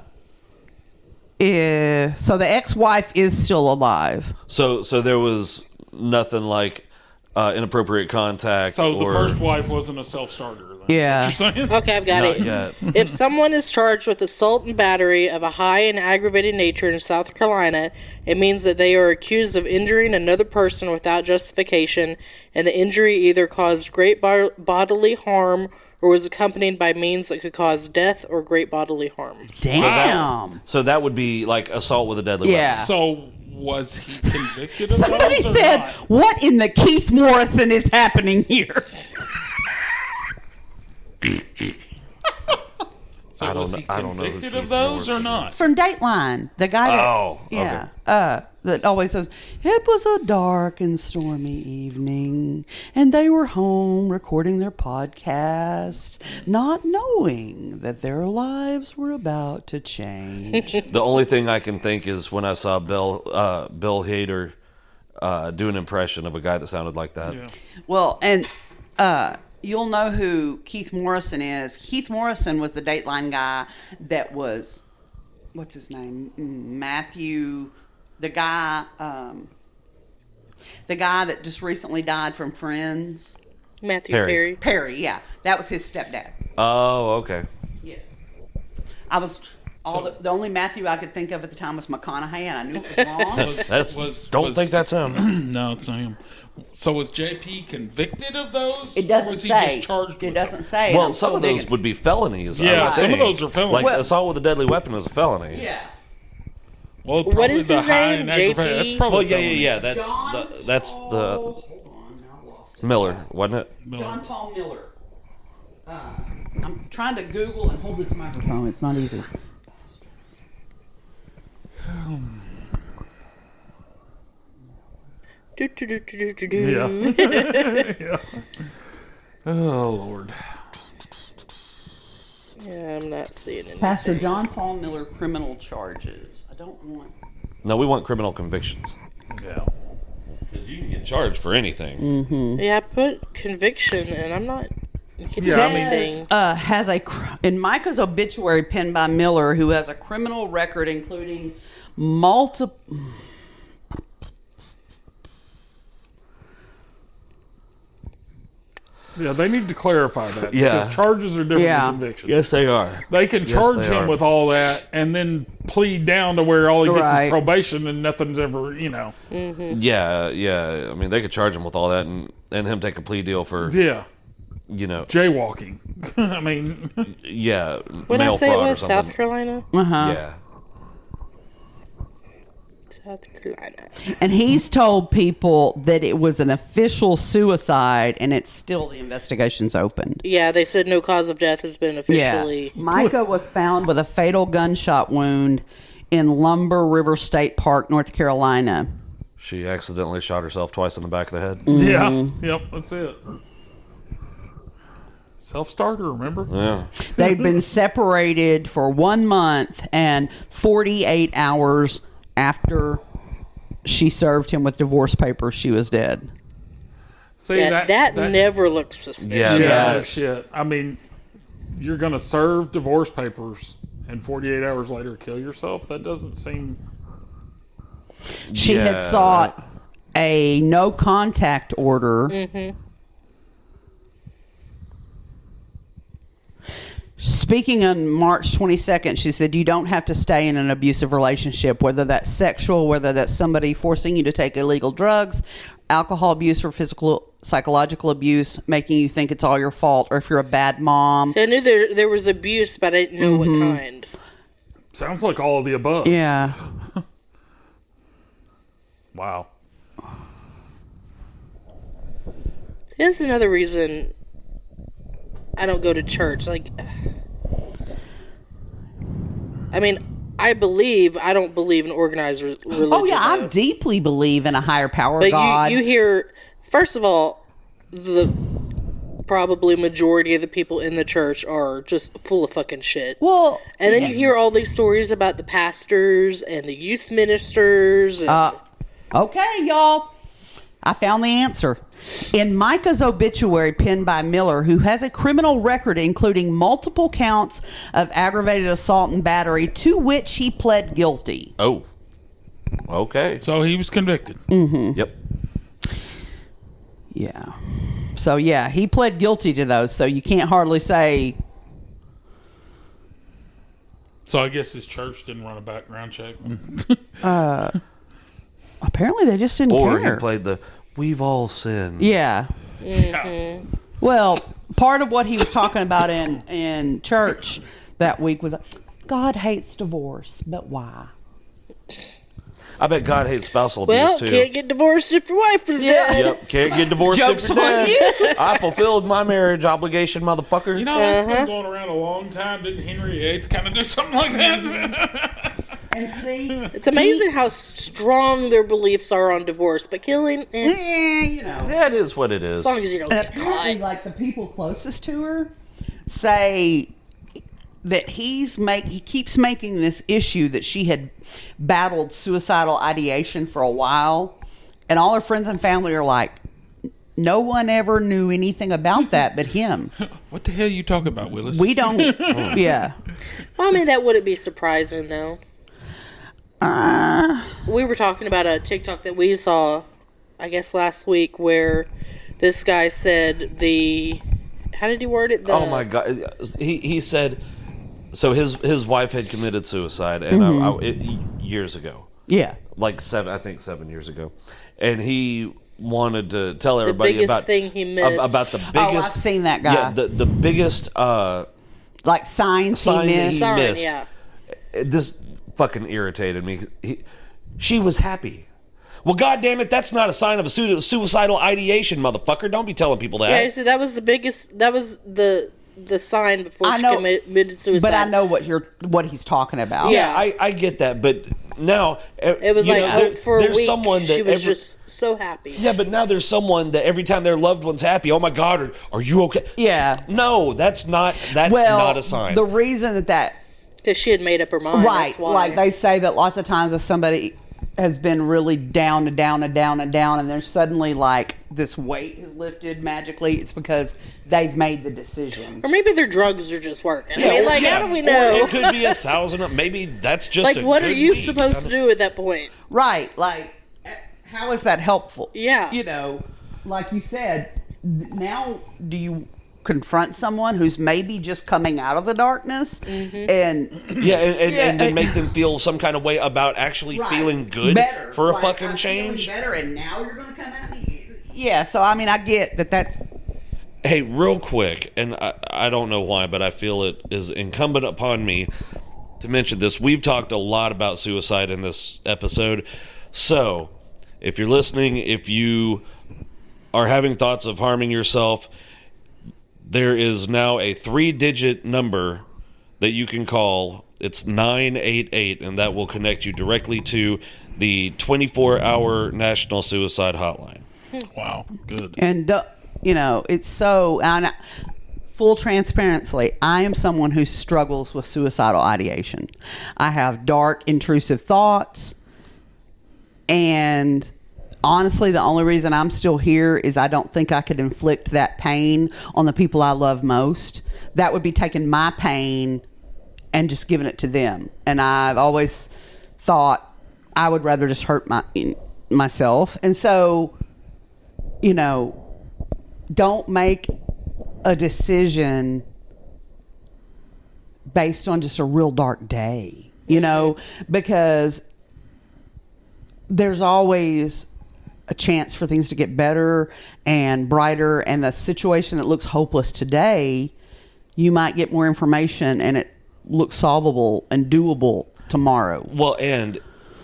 the ex-wife is still alive. So there was nothing like inappropriate contact. So the or, first wife wasn't a self-starter. Then. Yeah. Is that what you're saying? Okay, I've got Not it. yet. If someone is charged with assault and battery of a high and aggravated nature in South Carolina, it means that they are accused of injuring another person without justification, and the injury either caused great bodily harm or was accompanied by means that could cause death or great bodily harm. Damn. So that would be like assault with a deadly Yeah. weapon. So was he convicted of Somebody those or said, not? "What in the Keith Morrison is happening here?" So I don't was know- he I don't know who convicted Keith of those or Morrison not? From Dateline, the guy that Oh, okay. that always says it was a dark and stormy evening, and they were home recording their podcast, not knowing that their lives were about to change. The only thing I can think is when I saw Bill Hader do an impression of a guy that sounded like that. Yeah. Well, and you'll know who Keith Morrison is. Keith Morrison was the Dateline guy that was, what's his name? Matthew, the guy that just recently died from Friends. Matthew Perry. Perry. Perry, yeah, that was his stepdad. Oh, okay. Yeah, I was. The only Matthew I could think of at the time was McConaughey, and I knew it was wrong. Don't think that's him. No, it's not him. So was JP convicted of those? It or doesn't was he say. Just charged It with doesn't them? say. Well, I'm some still of those digging. would be felonies. I Yeah, would some of think. those are felonies. Like Well- assault with a deadly weapon is a felony. Yeah. Well, probably is the his high name? and aggravated. JP? That's probably Well, yeah. felony. That's Hold the on, now I lost it. Miller, wasn't it? John Paul Miller. I'm trying to Google and hold this microphone. It's not easy. Do, do, do, do, do, do. Yeah. Yeah. Oh Lord. Yeah, I'm not seeing it. Pastor John Paul Miller criminal charges. I don't want. No, we want criminal convictions. Yeah. Because you can get charged for anything. Yeah, I put conviction, and I'm not getting Yeah, I mean- anything. Has in Micah's obituary penned by Miller, who has a criminal record including multiple. Yeah, they need to clarify that. Yeah. Because charges are different Yeah. than convictions. Yes, they are. They can charge they him are. with all that and then plead down to where all he gets Right. is probation and nothing's ever, you know. Yeah, yeah. I mean, they could charge him with all that and him take a plea deal for, Yeah. you know, Jaywalking. I mean, yeah, What did I mail say it fraud or was? something. South Carolina? Yeah. South Carolina. And he's told people that it was an official suicide, and it's still the investigation's opened. Yeah, they said no cause of death has been officially. Micah was found with a fatal gunshot wound in Lumber River State Park, North Carolina. She accidentally shot herself twice in the back of the head. yeah. Yep, that's it. Self-starter, remember? Yeah. They'd been separated for 1 month, and 48 hours after she served him with divorce papers, she was dead. See, Yeah, that never looked suspicious. Yeah, Yeah, that- shit. I mean, you're going to serve divorce papers and 48 hours later kill yourself? That doesn't seem... She Yeah. had sought a no contact order. Speaking on March 22nd, she said, you don't have to stay in an abusive relationship, whether that's sexual, whether that's somebody forcing you to take illegal drugs, alcohol abuse, or physical, psychological abuse, making you think it's all your fault, or if you're a bad mom. So I knew there was abuse, but I didn't know what kind. Sounds like all of the above. Yeah. Wow. That's another reason I don't go to church. Like, I mean, I don't believe in organized religion. Oh, yeah, I though. deeply believe in a higher power But God. you hear, first of all, the probably majority of the people in the church are just full of fucking shit. well, And then you hear all these stories about the pastors and the youth ministers. And, okay, y'all. I found the answer. In Micah's obituary penned by Miller, who has a criminal record including multiple counts of aggravated assault and battery, to which he pled guilty. Oh. Okay. So he was convicted. Yep. Yeah. So, yeah, he pled guilty to those, so you can't hardly say... So I guess his church didn't run a background check. Apparently, they just didn't Or care. he played the "We've all sinned." Yeah. Yeah. Well, part of what he was talking about in church that week was, God hates divorce, but why? I bet God hates spousal well, abuse too. can't get divorced if your wife is dead. Yep, can't get divorced Joke's if you're on dead. I fulfilled my marriage obligation, motherfucker. You know, that's been going around a long time. Didn't Henry VIII kind of do something like that? And see, It's amazing how strong their beliefs are on divorce, but killing, you know. Yeah, it is what it is. as long as you don't And get apparently, caught. like the people closest to her say that he keeps making this issue that she had battled suicidal ideation for a while, and all her friends and family are like, no one ever knew anything about that but him. What the hell you talking about, Willis? We don't. Yeah. Well, I mean, that wouldn't be surprising, though. We were talking about a TikTok that we saw, I guess, last week, where this guy said how did he word it? Oh my God, he said. So his wife had committed suicide, and years ago, Yeah. like 7 years ago, and he wanted to tell The everybody biggest about thing he missed. about the biggest. Oh, I've seen that guy. Yeah, the biggest Like signs sign he that missed. he Sign, missed. yeah. This fucking irritated me. She was happy. Well, goddamn it, that's not a sign of a suicidal ideation, motherfucker. Don't be telling people that. Yeah, so that was the biggest. That was the sign before I she know, committed suicide. But I know what he's talking about. Yeah. I get that, but now It was you like know, for a there's week, someone that she was just so happy. yeah, but now there's someone that every time their loved one's happy, oh my God, are you okay? Yeah. No, that's not a sign. The reason that Because she had made up her mind. right, That's why. like they say that lots of times if somebody has been really down and down and down and down, and there's suddenly like this weight is lifted magically, it's because they've made the decision. Or maybe their drugs are just working. I mean, like, how do we Or know? it could be 1,000. Maybe that's just Like, a what are good you week. supposed to do at that point? Right, like how is that helpful? Yeah. You know, like you said, now do you confront someone who's maybe just coming out of the darkness Mm-hmm. and Yeah, and then make them feel some kind of way about actually Right. feeling good better for a Like, fucking I'm change. feeling better, and now you're going to come at me. Yeah, so I mean, I get that. That's Hey, real quick, and I don't know why, but I feel it is incumbent upon me to mention this. We've talked a lot about suicide in this episode. So, if you're listening, if you are having thoughts of harming yourself, there is now a 3-digit number that you can call. It's 988, and that will connect you directly to the 24-hour National Suicide Hotline. Wow, good. and you know, it's so. And full transparency, I am someone who struggles with suicidal ideation. I have dark, intrusive thoughts, and honestly, the only reason I'm still here is I don't think I could inflict that pain on the people I love most. That would be taking my pain and just giving it to them. And I've always thought I would rather just hurt myself. And so, you know, don't make a decision based on just a real dark day, you know, because there's always a chance for things to get better and brighter, and the situation that looks hopeless today, you might get more information and it looks solvable and doable tomorrow. Well, and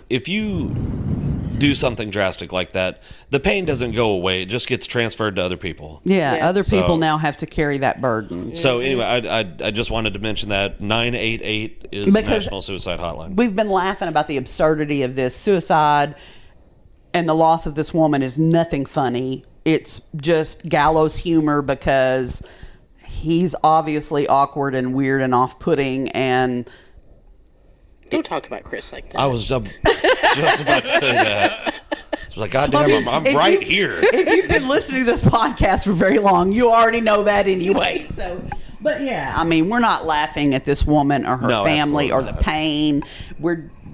if you do something drastic like that, the pain doesn't go away. It just gets transferred to other people. Yeah, Yeah. other people So- now have to carry that burden. So anyway, I just wanted to mention that 988 is the Because National Suicide Hotline. We've been laughing about the absurdity of this suicide, and the loss of this woman is nothing funny. It's just gallows humor because he's obviously awkward and weird and off-putting, and Don't talk about Chris like that. I was just about to say that. I was like, God damn, I'm if right you- here. If you've been listening to this podcast for very long, you already know that anyway. So, but yeah, I mean, we're not laughing at this woman or her No, family or absolutely the not. pain.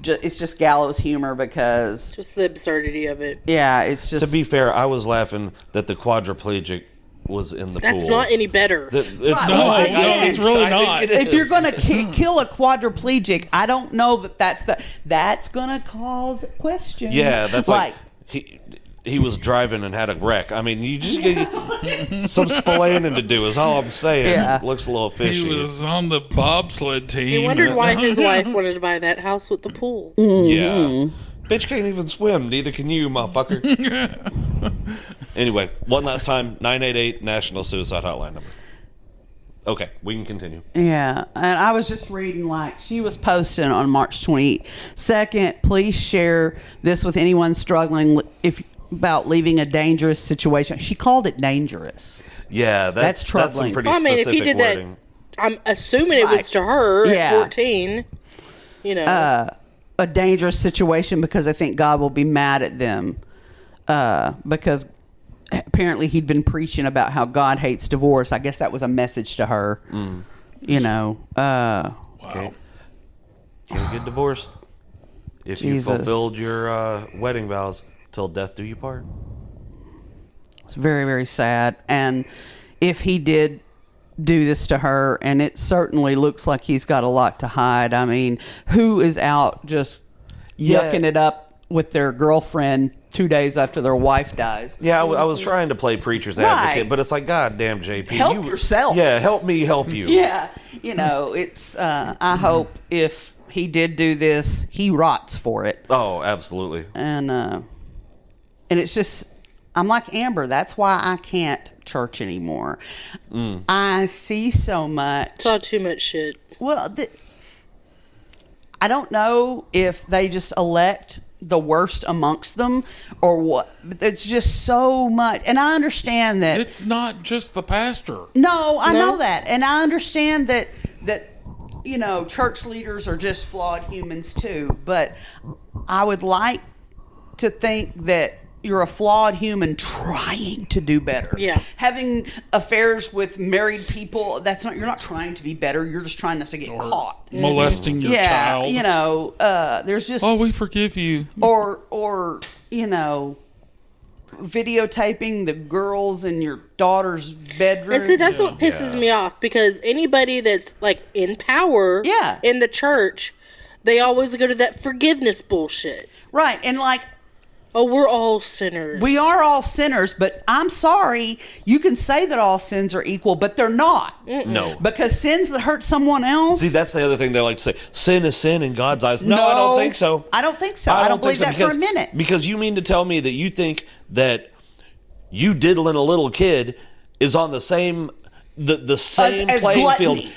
It's just gallows humor because, Just the absurdity of it. yeah, it's just. To be fair, I was laughing that the quadriplegic was in the That's pool. not any better. It's No, not. again, it's really I think not. it if is. you're going to kill a quadriplegic, I don't know that's going to cause questions. Yeah, that's like he was driving and had a wreck. I mean, you just get some splaining to do is all I'm saying. Yeah. Looks a little He fishy. was on the bobsled team. He wondered why his wife wanted to buy that house with the pool. Yeah. Bitch can't even swim. Neither can you, motherfucker. Anyway, one last time, 988 National Suicide Hotline number. Okay, we can continue. Yeah, and I was just reading, like, she was posting on March 22nd, please share this with anyone struggling about leaving a dangerous situation. She called it dangerous. Yeah, that's some troubling. pretty Well, I mean, if specific he did that, wording. I'm assuming it was Right. to her Yeah. at 14. You know. A dangerous situation because I think God will be mad at them because apparently he'd been preaching about how God hates divorce. I guess that was a message to her. You know, Wow. Can't get divorced if you Jesus. fulfilled your wedding vows till death do you part. it's very, very sad. And if he did do this to her, and it certainly looks like he's got a lot to hide. I mean, who is out just yucking it up with their girlfriend 2 days after their wife dies? Yeah, I was trying to play preacher's advocate, Right. but it's like, God damn, JP. Help yourself. Yeah, help me help you. Yeah, you know, it's. I hope if he did do this, he rots for it, Oh, absolutely. and it's just. I'm like Amber. That's why I can't church anymore. I see so much. Saw too much shit. Well, I don't know if they just elect the worst amongst them or what. It's just so much. And I understand that. It's not just the pastor. No, I know that. And I understand that church leaders are just flawed humans too. But I would like to think that you're a flawed human trying to do better. Yeah. Having affairs with married people, you're not trying to be better. You're just trying not to get caught. Molesting your Yeah, child. there's just Oh, we forgive you. or videotaping the girls in your daughter's bedroom. And see, that's what pisses me off, because anybody that's like in power in the church, they always go to that forgiveness bullshit. Right. And like, oh, we're all sinners. we are all sinners, but I'm sorry, you can say that all sins are equal, but they're not. No. Because sins that hurt someone else. See, that's the other thing they like to say. Sin is sin in God's eyes. No, I don't think so. I don't think so. I don't believe think that for a minute. Because you mean to tell me that you think that you diddling a little kid is on the same the same As playing gluttony. field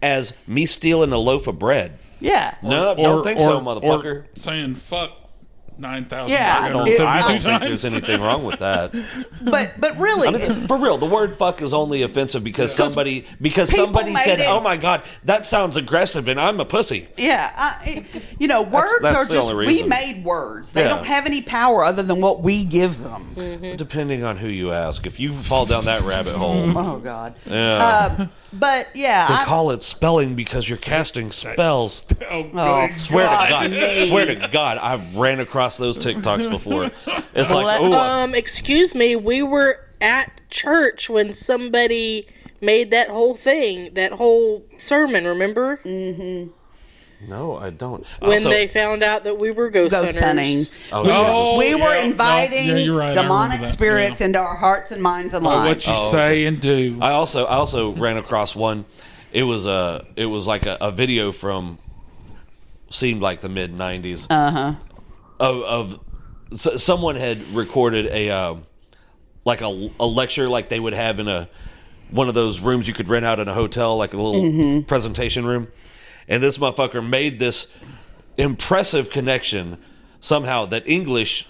as me stealing a loaf of bread? Yeah. No, don't think so, motherfucker. Or saying fuck 9,000. Yeah, I don't think there's anything wrong with that. But really, I mean, for real, the word "fuck" is only offensive because somebody people said, made it- "Oh my god, that sounds aggressive," and I'm a pussy. yeah, words that's are the just only we reason. made words. They Yeah. don't have any power other than what we give them. Depending on who you ask, if you fall down that rabbit hole, Oh God. yeah. But yeah, They call it spelling because you're casting spells. Oh, Oh, good Swear to God. God, swear to God, I've ran across those TikToks before. It's like, oh, Excuse me, we were at church when somebody made that whole thing, that whole sermon, remember? no, I don't. When Also, they found out that we were ghost ghost hunting. hunters. Oh, We were yeah. inviting No, yeah, you're right. I demonic remember that. spirits Yeah. into our hearts and minds and Oh, lives. what you say and do. I also ran across one. It was like a video from seemed like the mid '90s. Of someone had recorded a lecture like they would have in one of those rooms you could rent out in a hotel, like a little presentation room. And this motherfucker made this impressive connection somehow that English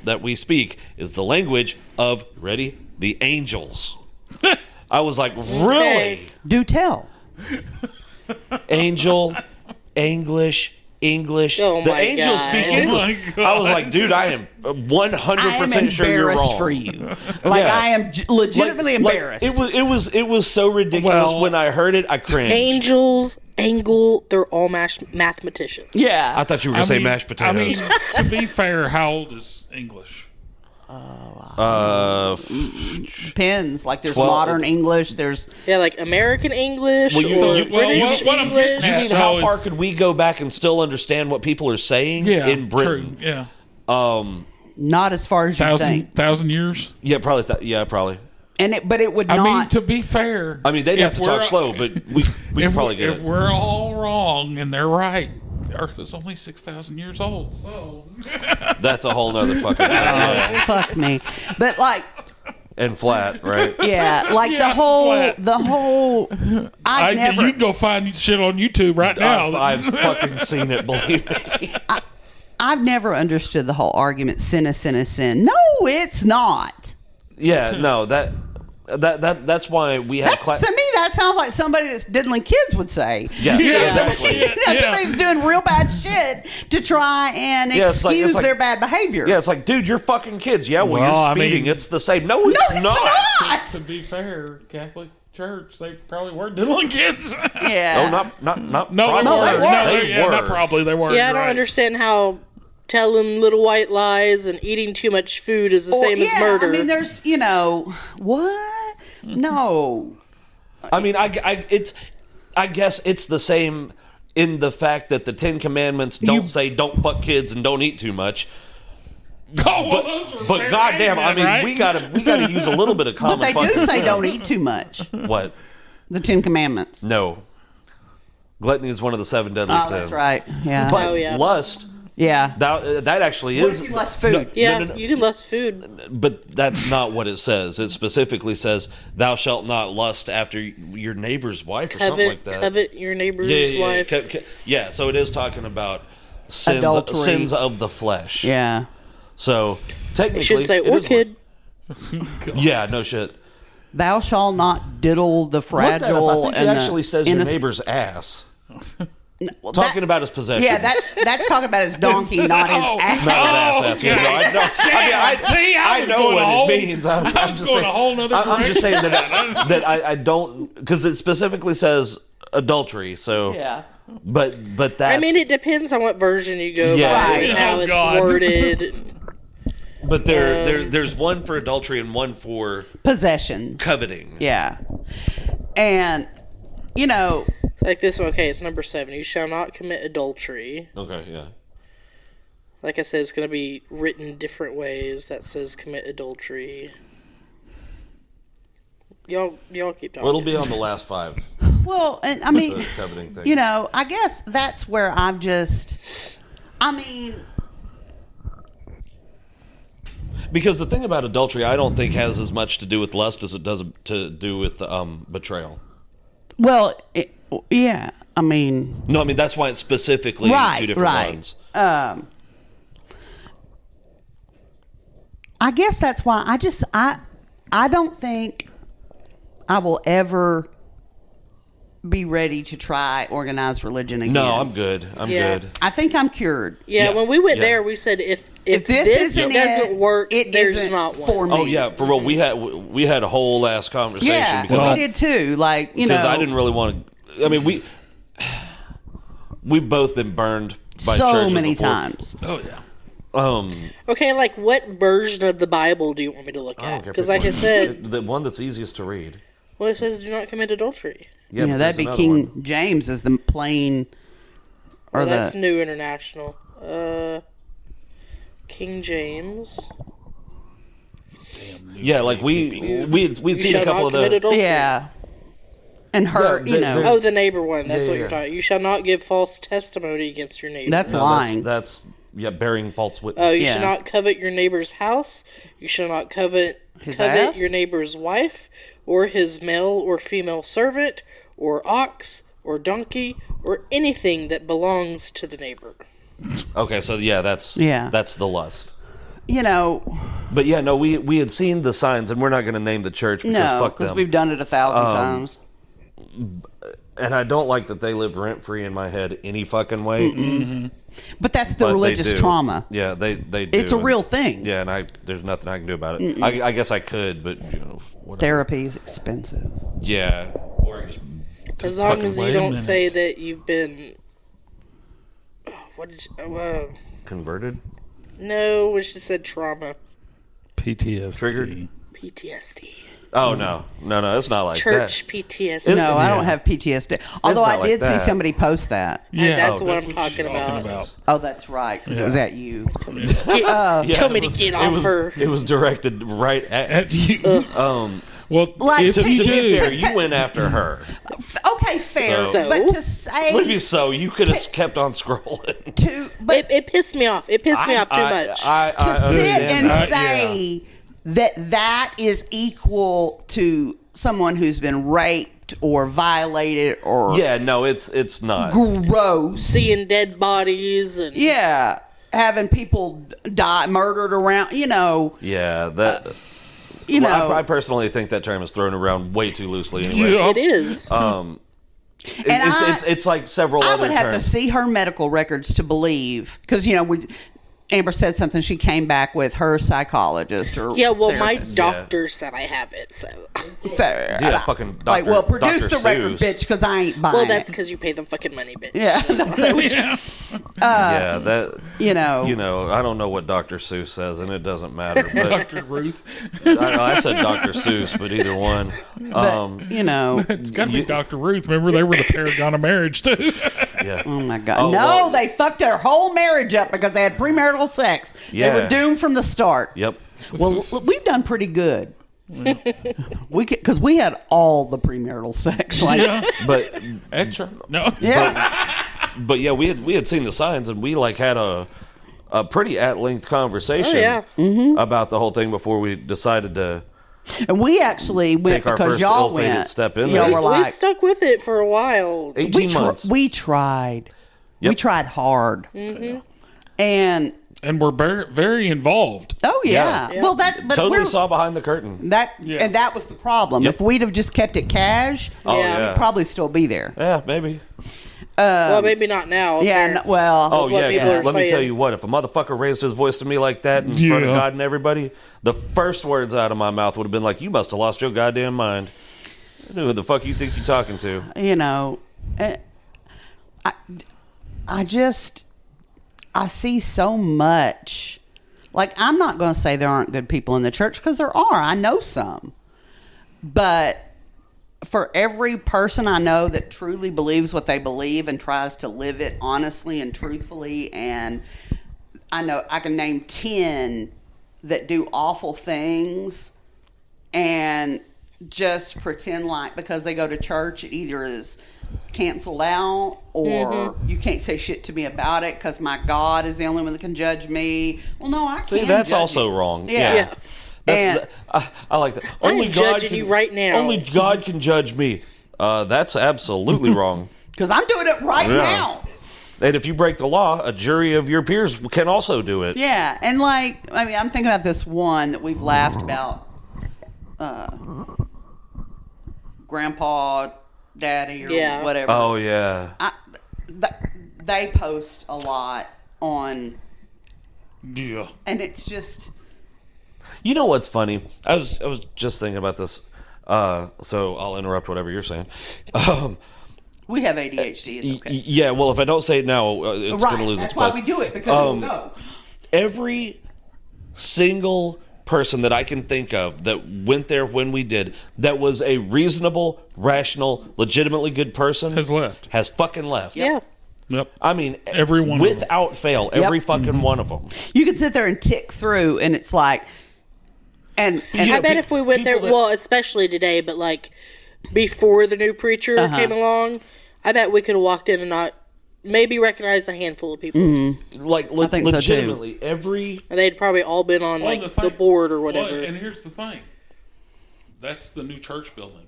that we speak is the language of, ready, the angels. I was like, really? Do tell. Angel, English. Oh The my angels God. speak Oh English. my I was like, dude, I am 100% sure you're embarrassed wrong. for you. Like Yeah. I am legitimately embarrassed. It was so ridiculous. Well, when I heard it, I cringed. Angels, Angle, they're all mathematicians. yeah. I thought you were going to say mashed potatoes. I mean, to be fair, how old is English? Depends. Like there's 12 modern English. There's Yeah, like American English Well, you- or you- British what I'm English. getting you at- mean how so far is- could we go back and still understand what people are saying Yeah, in Britain? True. Yeah, not as far as you think. thousand years. Yeah, probably. Yeah, probably. But it would I not. mean, to be fair, I mean, they'd have if to talk we're- slow, but we could probably get if it. we're all wrong and they're right, the Earth is only 6,000 years old. So That's a whole nother fucking thing. fuck me. But like, And flat, right? yeah, like Yeah, the whole. flat. I never. you can go find shit on YouTube right now. I've fucking seen it, believe me. I've never understood the whole argument. Sin is sin is sin. No, it's not. Yeah, no, that's why we have class. To me, that sounds like somebody that's diddling kids would say. Yeah, exactly. That somebody's doing real bad shit to try and Yeah, it's like- excuse it's like- their bad behavior. Yeah, it's like, dude, you're fucking kids. Yeah, well, Well, I you're speeding. mean- It's the same. No, it's No, it's not. not. To be fair, Catholic Church, they probably were diddling kids. Yeah. No, not No, probably. they were. they No, were. they, yeah, not probably. They were. Yeah, I You're don't right. understand how telling little white lies and eating too much food is the Or- same as yeah, murder. I mean, there's, what? No. I mean, I guess it's the same in the fact that the Ten Commandments don't say don't fuck kids and don't eat too much. Oh, well, those were But fair goddamn, I game, mean, right? we gotta use a little bit of common. But they do fucking say sense. don't eat too much. What? The Ten Commandments. No. Gluttony is one of the 7 deadly Oh, sins. that's right. Yeah. But Oh, yeah. lust Yeah. That actually What is if you lust food? Yeah, no. you can lust food. But that's not what it says. It specifically says, "Thou shalt not lust after your neighbor's wife," or something like that. Covet your neighbor's Yeah. wife. Yeah. So it is talking about Adultery. sins of the flesh. Yeah. So technically, It should say it or is kid. Yeah. No shit. Thou shalt not diddle the Look that up. fragile. I think it and the actually says your innocent- neighbor's ass. Well, Talking that- about his possessions. Yeah, that's talking about his donkey, not his Oh. ass. Not his ass. Yeah, no, I know. I See, I was know going what a whole- it means. I'm I was just going saying- a whole nother I'm just saying direction. that I don't, because it specifically says adultery. So Yeah. but that's. I mean, it depends on what version you go Yeah. by Right. and how Oh, it's God. worded. But there's one for adultery and one for Possessions. coveting. Yeah. And, you know, It's like this one. Okay, it's number 7. You shall not commit adultery. Okay. Yeah. Like I said, it's going to be written different ways. That says commit adultery. Y'all keep talking. Well, it'll be on the last 5. well, and I The mean, coveting thing. you know, I guess that's where I've just, I mean, Because the thing about adultery, I don't think has as much to do with lust as it does to do with betrayal. well, yeah, I mean, No, I mean that's why it's specifically right, two different right. ones. I guess that's why I don't think I will ever be ready to try organized religion again. No, I'm good. I'm Yeah. good. I think I'm cured. Yeah, Yeah, when we went yeah. there, we said if If this isn't doesn't it, work, it there's isn't not one. for me. Oh yeah, for real. We had a whole ass conversation Yeah, because we did too. Like, you know, I didn't really want to. I mean, we've both been burned by so churches many before. times. Oh yeah. Okay, like what version of the Bible do you want me to look I don't at? care. Because like I said, the one that's easiest to read. well, it says do not commit adultery. Yeah, You know, but that'd there's be another King one. James as the plain, or Well, that's the New International. King James. Yeah, like we'd You seen shall a couple not of commit the. adultery. yeah, and her, Yeah, you know, there's- Oh, the neighbor one. That's Yeah, what yeah. you're talking. You shall not give false testimony against your neighbor. that's No, lying. that's bearing false witness. Oh, you Yeah. shall not covet your neighbor's house. You shall not covet His ass? your neighbor's wife, or his male or female servant, or ox, or donkey, or anything that belongs to the neighbor. Okay, so that's Yeah. that's the lust. You know, But yeah, no, we had seen the signs, and we're not going to name the church because no, fuck because them. we've done it 1,000 times. And I don't like that they live rent free in my head any fucking way. But that's the But they religious do. trauma. Yeah, they do. It's a and- real thing. Yeah, and there's nothing I can do about it. I guess I could, but whatever. Therapy is expensive. Yeah, or just As long fucking as you wait a don't minute. say that you've been. What did you. converted. No, we should said trauma. PTSD. Triggered? PTSD. Oh no, it's not like Church that. PTSD. No, I don't Yeah. have PTSD. Although not I like did see that. somebody post that. Yeah, that's Oh, what that's I'm what talking she's about. Oh, that's right, because it was at you. Yeah, Told me it to was- get it off was- her. It was directed right at. At you. Well, Like, if To you be do, fair, you went after her. Okay, fair. So? But to say Maybe so. You could have kept on scrolling. to, but It pissed me off. It pissed me off too much. to sit understand and that. say that is equal to someone who's been raped or violated or Yeah, no, it's not. gross. Seeing dead bodies and Yeah, having people die, murdered around. Yeah, that. You know. Well, I personally think that term is thrown around way too loosely. Anyway, Yeah. it is. it's like several I other would have terms. to see her medical records to believe, because Amber said something. She came back with her psychologist or yeah, well, my therapist. doctor said I have it, so. So, Yeah, fucking Dr. like, well, produce Dr. the record, Seuss. bitch, because I ain't buying Well, that's it. because you pay them fucking money, bitch. Yeah, Yeah, that. you know. I don't know what Dr. Seuss says, and it doesn't matter. But Dr. Ruth. I said Dr. Seuss, but either one. You know. It's got to be Dr. Ruth. Remember, they were the paragon of marriage, too. Yeah. Oh my God! Oh, no, well- they fucked their whole marriage up because they had premarital sex. Yeah. They were doomed from the start. Yep. Well, we've done pretty good. Because we had all the premarital sex. Like, Yeah. But Extra. No. yeah. but yeah, we had seen the signs, and we like had a pretty at-length conversation about the whole thing before we decided to And we actually went take our because first y'all ill-fated went. step in Y'all there. were We like, stuck with it for a while. 18 months. we tried. We Yep. tried hard. And And we're very, very involved. oh yeah. Yeah. Well, that but Totally we're, saw behind the curtain. that Yeah. and that was the problem. Yep. If we'd have just kept it cash, Oh, Yeah. yeah. we'd probably still be there. Yeah, maybe. Well, maybe not now. Yeah. There. Well. Oh, what yeah, people 'cause are let me tell saying. you what. If a motherfucker raised his voice to me like that in front of Yeah. God and everybody, the first words out of my mouth would have been like, you must have lost your goddamn mind. Who the fuck you think you're talking to? You know, I just I see so much. Like, I'm not going to say there aren't good people in the church, because there are. I know some. But for every person I know that truly believes what they believe and tries to live it honestly and truthfully, and I know I can name 10 that do awful things and just pretend like because they go to church, it either is canceled out or you can't say shit to me about it because my God is the only one that can judge me. Well, no, I can't. See, that's judge also you. wrong. Yeah. Yeah. That's I like that. Only am God judging can, you right now. Only God can judge me. That's absolutely wrong. Because I'm doing it right Yeah. now. And if you break the law, a jury of your peers can also do it. Yeah, and like, I mean, I'm thinking about this one that we've laughed about. Grandpa, Daddy, or Yeah. whatever. Oh yeah. They post a lot on, Yeah. and it's just, You know what's funny? I was just thinking about this. So I'll interrupt whatever you're saying. we have ADHD. It's okay. Yeah. Well, if I don't say it now, it's Right. going to lose That's its why place. we do it, because it will go. Every single person that I can think of that went there when we did, that was a reasonable, rational, legitimately good person, Has left. has fucking left. Yeah. Yep. I mean, Every one of them. without fail, every fucking one of them. You can sit there and tick through, and it's like, and Yeah, I bet if we went there, people that- well, especially today, but like before the new preacher came along, I bet we could have walked in and not maybe recognized a handful of people. Like think so, too. legitimately, every And they'd probably all been on Well, like thing- the board or whatever. Well, and here's the thing. That's the new church building.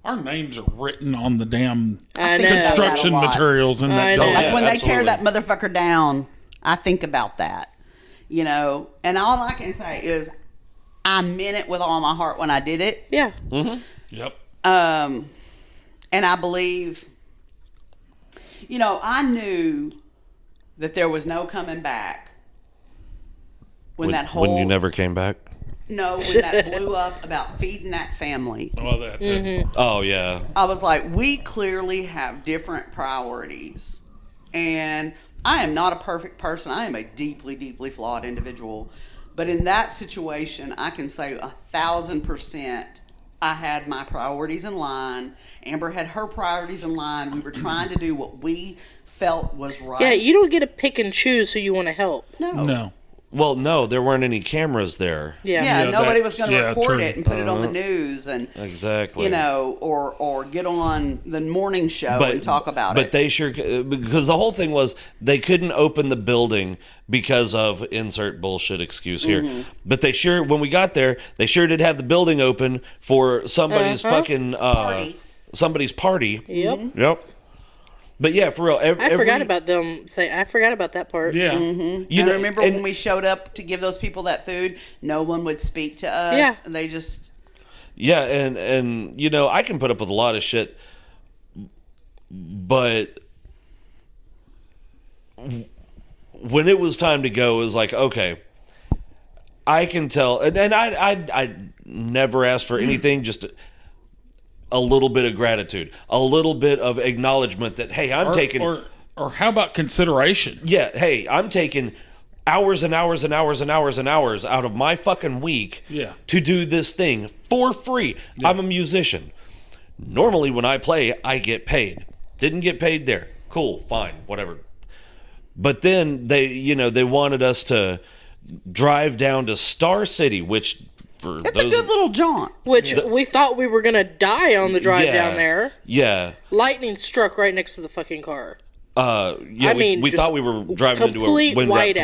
Our names are written on the damn I know. construction That a lot. materials in I that know. building. Yeah, when they tear absolutely. that motherfucker down, I think about that, you know. And all I can say is, I meant it with all my heart when I did it. Yeah. Yep. And I believe, you know, I knew that there was no coming back when that whole when you never came back. no, when that blew up about feeding that family. Well, that too. Oh yeah. I was like, we clearly have different priorities. And I am not a perfect person. I am a deeply, deeply flawed individual. But in that situation, I can say 1,000% I had my priorities in line. Amber had her priorities in line. We were trying to do what we felt was right. Yeah, you don't get to pick and choose who you want to help. No. Well, no, there weren't any cameras there. Yeah. Yeah, Yeah, nobody that- was going to yeah, record true. it and put it on the news and Exactly. you know, or get on the morning show and talk about but it. they sure, because the whole thing was they couldn't open the building because of insert bullshit excuse here. Mm-hmm. But they sure, when we got there, they sure did have the building open for somebody's fucking Party. somebody's party. Yep. Yep. But yeah, for real, I forgot about them. I forgot about that part. Yeah. you and know, remember and- when we showed up to give those people that food, no one would speak to us. Yeah. And they just, Yeah, and you know, I can put up with a lot of shit, but when it was time to go, it was like, okay, I can tell, and I never asked for anything, just a little bit of gratitude, a little bit of acknowledgement that, hey, I'm taking, Or how about consideration? yeah, hey, I'm taking hours and hours and hours and hours and hours out of my fucking week Yeah. to do this thing for free. I'm a musician. Normally when I play, I get paid. Didn't get paid there. Cool, fine, whatever. But then they wanted us to drive down to Star City, which for it's those a good little jaunt. Which we thought we were gonna die on the drive Yeah. down there. Yeah. Lightning struck right next to the fucking car. Yeah, I mean, we just thought we were driving into a complete wind wrapped whiteout.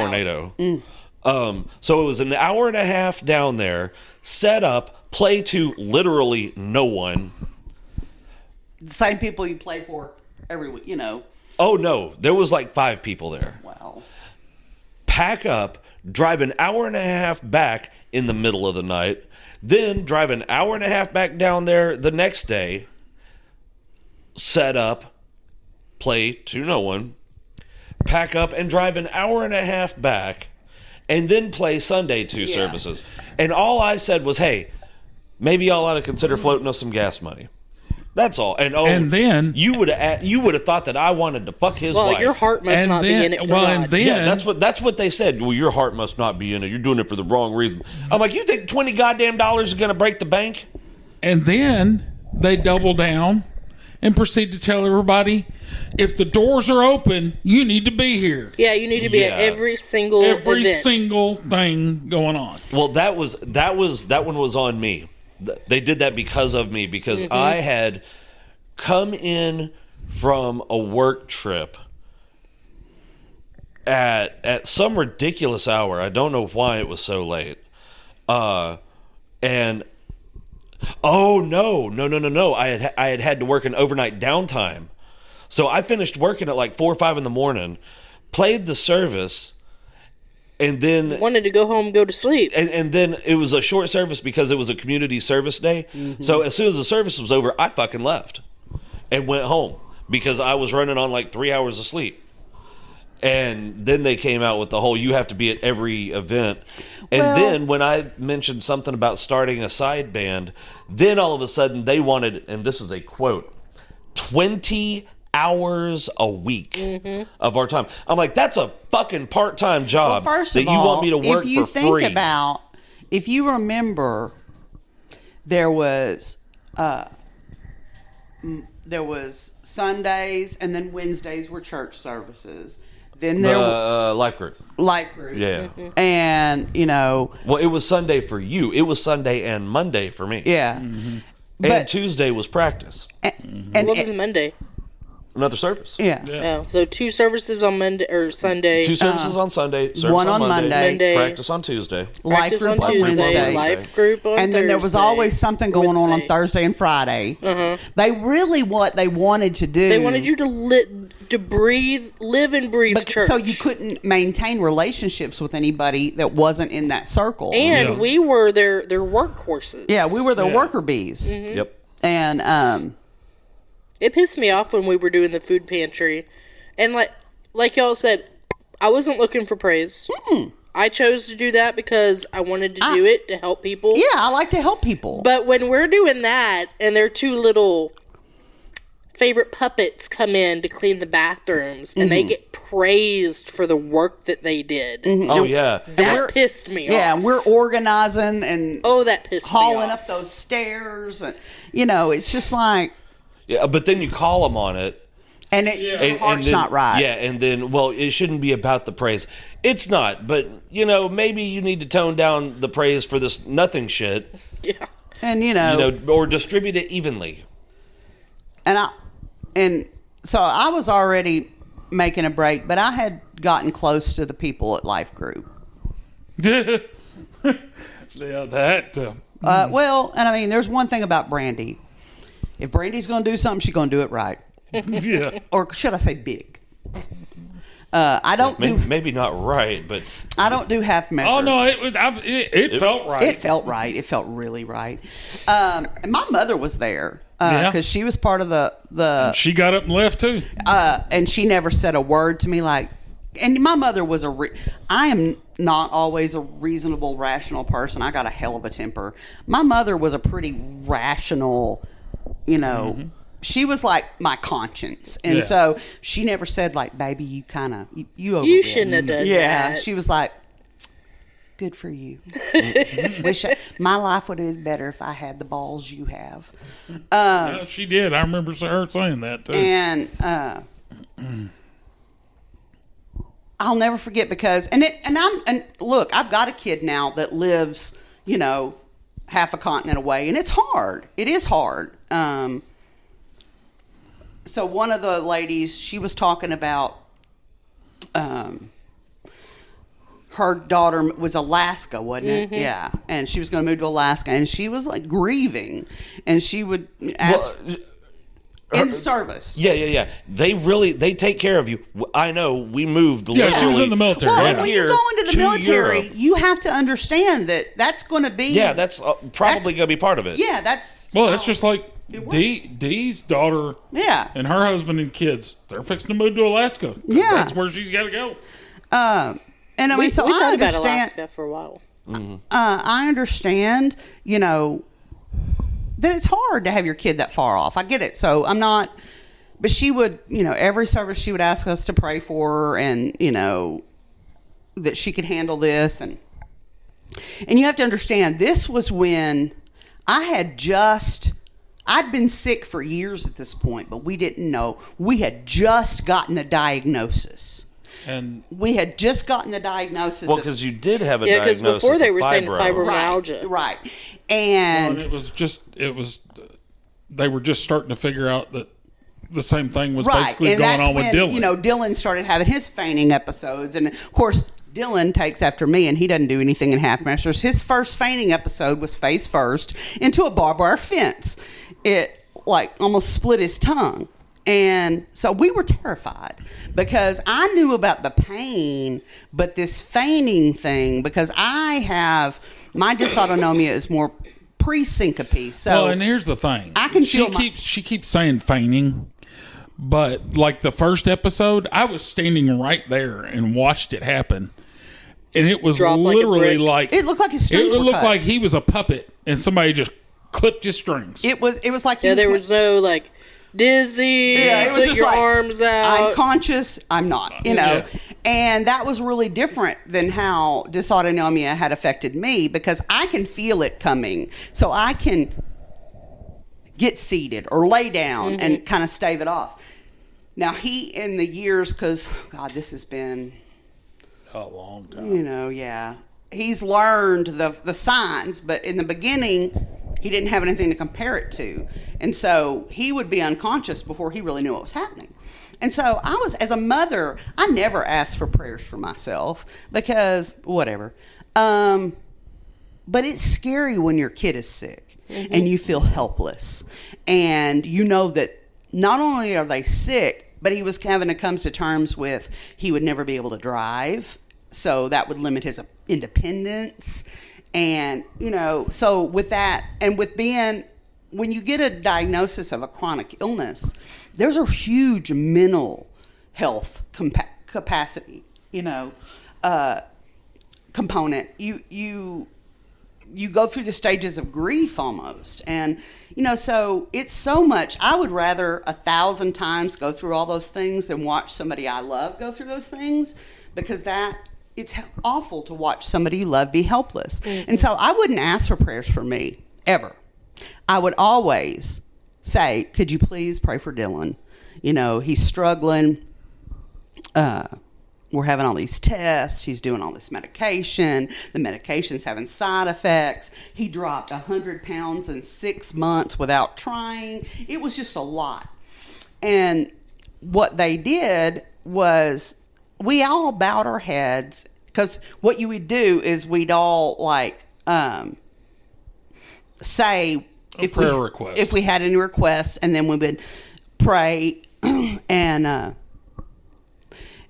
tornado. So it was an hour and a half down there, set up, play to literally no one. The same people you play for every week, you know. Oh no, there was like 5 people there. Wow. Pack up, drive an hour and a half back in the middle of the night, then drive an hour and a half back down there the next day, set up, play to no one, pack up and drive an hour and a half back, and then play Sunday 2 services. And all I said was, hey, maybe y'all ought to consider floating us some gas money. That's all. And then you would have thought that I wanted to fuck his Well, wife. your heart must And not then- be in it for well, God. and then- Yeah, that's what they said. Well, your heart must not be in it. You're doing it for the wrong reason. I'm like, you think $20 goddamn dollars is going to break the bank? And then they double down and proceed to tell everybody, if the doors are open, you need to be here. Yeah, you need to be at Yeah. every single Every event. single thing going on. Well, that one was on me. They did that because of me, because I had come in from a work trip at some ridiculous hour. I don't know why it was so late. And oh no! I had to work an overnight downtime, so I finished working at like 4 or 5 in the morning, played the service, and then Wanted to go home, go to sleep. and then it was a short service because it was a community service day. So as soon as the service was over, I fucking left and went home because I was running on like 3 hours of sleep. And then they came out with the whole, you have to be at every event. And Well- then when I mentioned something about starting a side band, then all of a sudden they wanted, and this is a quote, 20 hours a week of our time. I'm like, that's a fucking part-time job Well, first that of you all, want me to work if you for think free. about, if you remember, there was Sundays and then Wednesdays were church services. Then there were Life group. life group. Yeah. And, you know, Well, it was Sunday for you. It was Sunday and Monday for me. yeah. And But- Tuesday was practice. And What was Monday? Another service. yeah. Oh, so 2 services on Monday or Sunday. 2 services on Sunday, service one on Monday. Monday. practice on Tuesday. Life Practice group on on Tuesday, Wednesday. life group on And then there was Thursday, always something going on Wednesday. Thursday and Friday. They really, what they wanted to do. They wanted you to breathe, live and breathe but, church. so you couldn't maintain relationships with anybody that wasn't in that circle. And Yeah. we were their workhorses. yeah, we were the Yeah. worker bees. Yep. And It pissed me off when we were doing the food pantry, and like y'all said, I wasn't looking for praise. I chose to do that because I wanted to do it to help people. yeah, I like to help people. But when we're doing that, and their 2 little favorite puppets come in to clean the bathrooms, and they get praised for the work that they did, Oh, yeah. that pissed me yeah, off. we're organizing and Oh, that pissed me hauling off. up those stairs, and it's just like, Yeah, but then you call them on it. and your And heart's then, not right. Yeah, and then, well, it shouldn't be about the praise. It's not, but, maybe you need to tone down the praise for this nothing shit, Yeah. And or distribute it evenly. and so I was already making a break, but I had gotten close to the people at Life Group. Yeah, that. Well, and I mean, there's one thing about Brandy. If Brandy's going to do something, she's going to do it right, Yeah. or should I say big? I don't Maybe not right, but I don't do half measures. Oh no, it felt right. It felt right. It felt really right. And my mother was there Yeah. because she was part of the She got up and left too. and she never said a word to me. Like, and my mother was I am not always a reasonable, rational person. I got a hell of a temper. My mother was a pretty rational, She was like my conscience, and Yeah. so she never said like, "Baby, you kind of you over You this." shouldn't have done Yeah, that. she was like, "Good for you." My life would have been better if I had the balls you have. Yeah, she did. I remember her saying that too. And I'll never forget because and look, I've got a kid now that lives, half a continent away, and it's hard. It is hard. so one of the ladies, she was talking about her daughter was Alaska, wasn't it? Yeah. And she was going to move to Alaska, and she was like grieving, and she would ask in service. Yeah. They take care of you. I know. We moved. Yeah, she was in the military. Well, yeah. when you go into the military, you have to understand that that's going to be. Yeah, that's probably going to be part of it. Yeah, that's. Well, it's just like Dee's daughter Yeah. and her husband and kids. They're fixing to move to Alaska. 'Cause Yeah. That's where she's got to go. And I mean, so we I thought about understand. Alaska for a while. I understand, that it's hard to have your kid that far off. I get it. So I'm not, but she would, every service she would ask us to pray for her and, that she could handle this. And you have to understand, this was when I'd been sick for years at this point, but we didn't know. We had just gotten the diagnosis. And We had just gotten the diagnosis. Well, because you did have a Yeah, because diagnosis before they of were saying fibro. fibromyalgia. Right. And they were just starting to figure out that the same thing was right. basically And going that's on with when, Dylan. Dylan started having his fainting episodes. And of course, Dylan takes after me, and he doesn't do anything in half measures. His first fainting episode was face first into a barbed wire fence. It almost split his tongue. And so we were terrified because I knew about the pain, but this fainting thing, because my dysautonomia is more pre-syncope. So Well, and here's the thing. I can she feel she keeps saying fainting, but like the first episode, I was standing right there and watched it happen, and it was Drop like a literally brick. like it looked like his strings it were looked cut. like he was a puppet and somebody just clipped his strings. It was like he Yeah, there was no dizzy, it was put just your like, arms out. I'm conscious, I'm not, Yeah. And that was really different than how dysautonomia had affected me because I can feel it coming. So I can get seated or lay down and kind of stave it off. Now, in the years, because, God, this has been, A long time. yeah. He's learned the signs, but in the beginning, he didn't have anything to compare it to. And so he would be unconscious before he really knew what was happening. And so as a mother, I never asked for prayers for myself because whatever. But it's scary when your kid is sick and you feel helpless. And you know that not only are they sick, but he was having to come to terms with he would never be able to drive. So that would limit his independence. And, so with that, and with when you get a diagnosis of a chronic illness, there's a huge mental health capacity, component. You go through the stages of grief almost. And, so it's so much. I would rather 1,000 times go through all those things than watch somebody I love go through those things because it's awful to watch somebody you love be helpless. And so I wouldn't ask for prayers for me, ever. I would always say, could you please pray for Dylan? He's struggling. We're having all these tests. He's doing all this medication. The medication's having side effects. He dropped 100 pounds in 6 months without trying. It was just a lot. And what they did was we all bowed our heads because what you would do is we'd all say request. if we had any requests, and then we would pray. And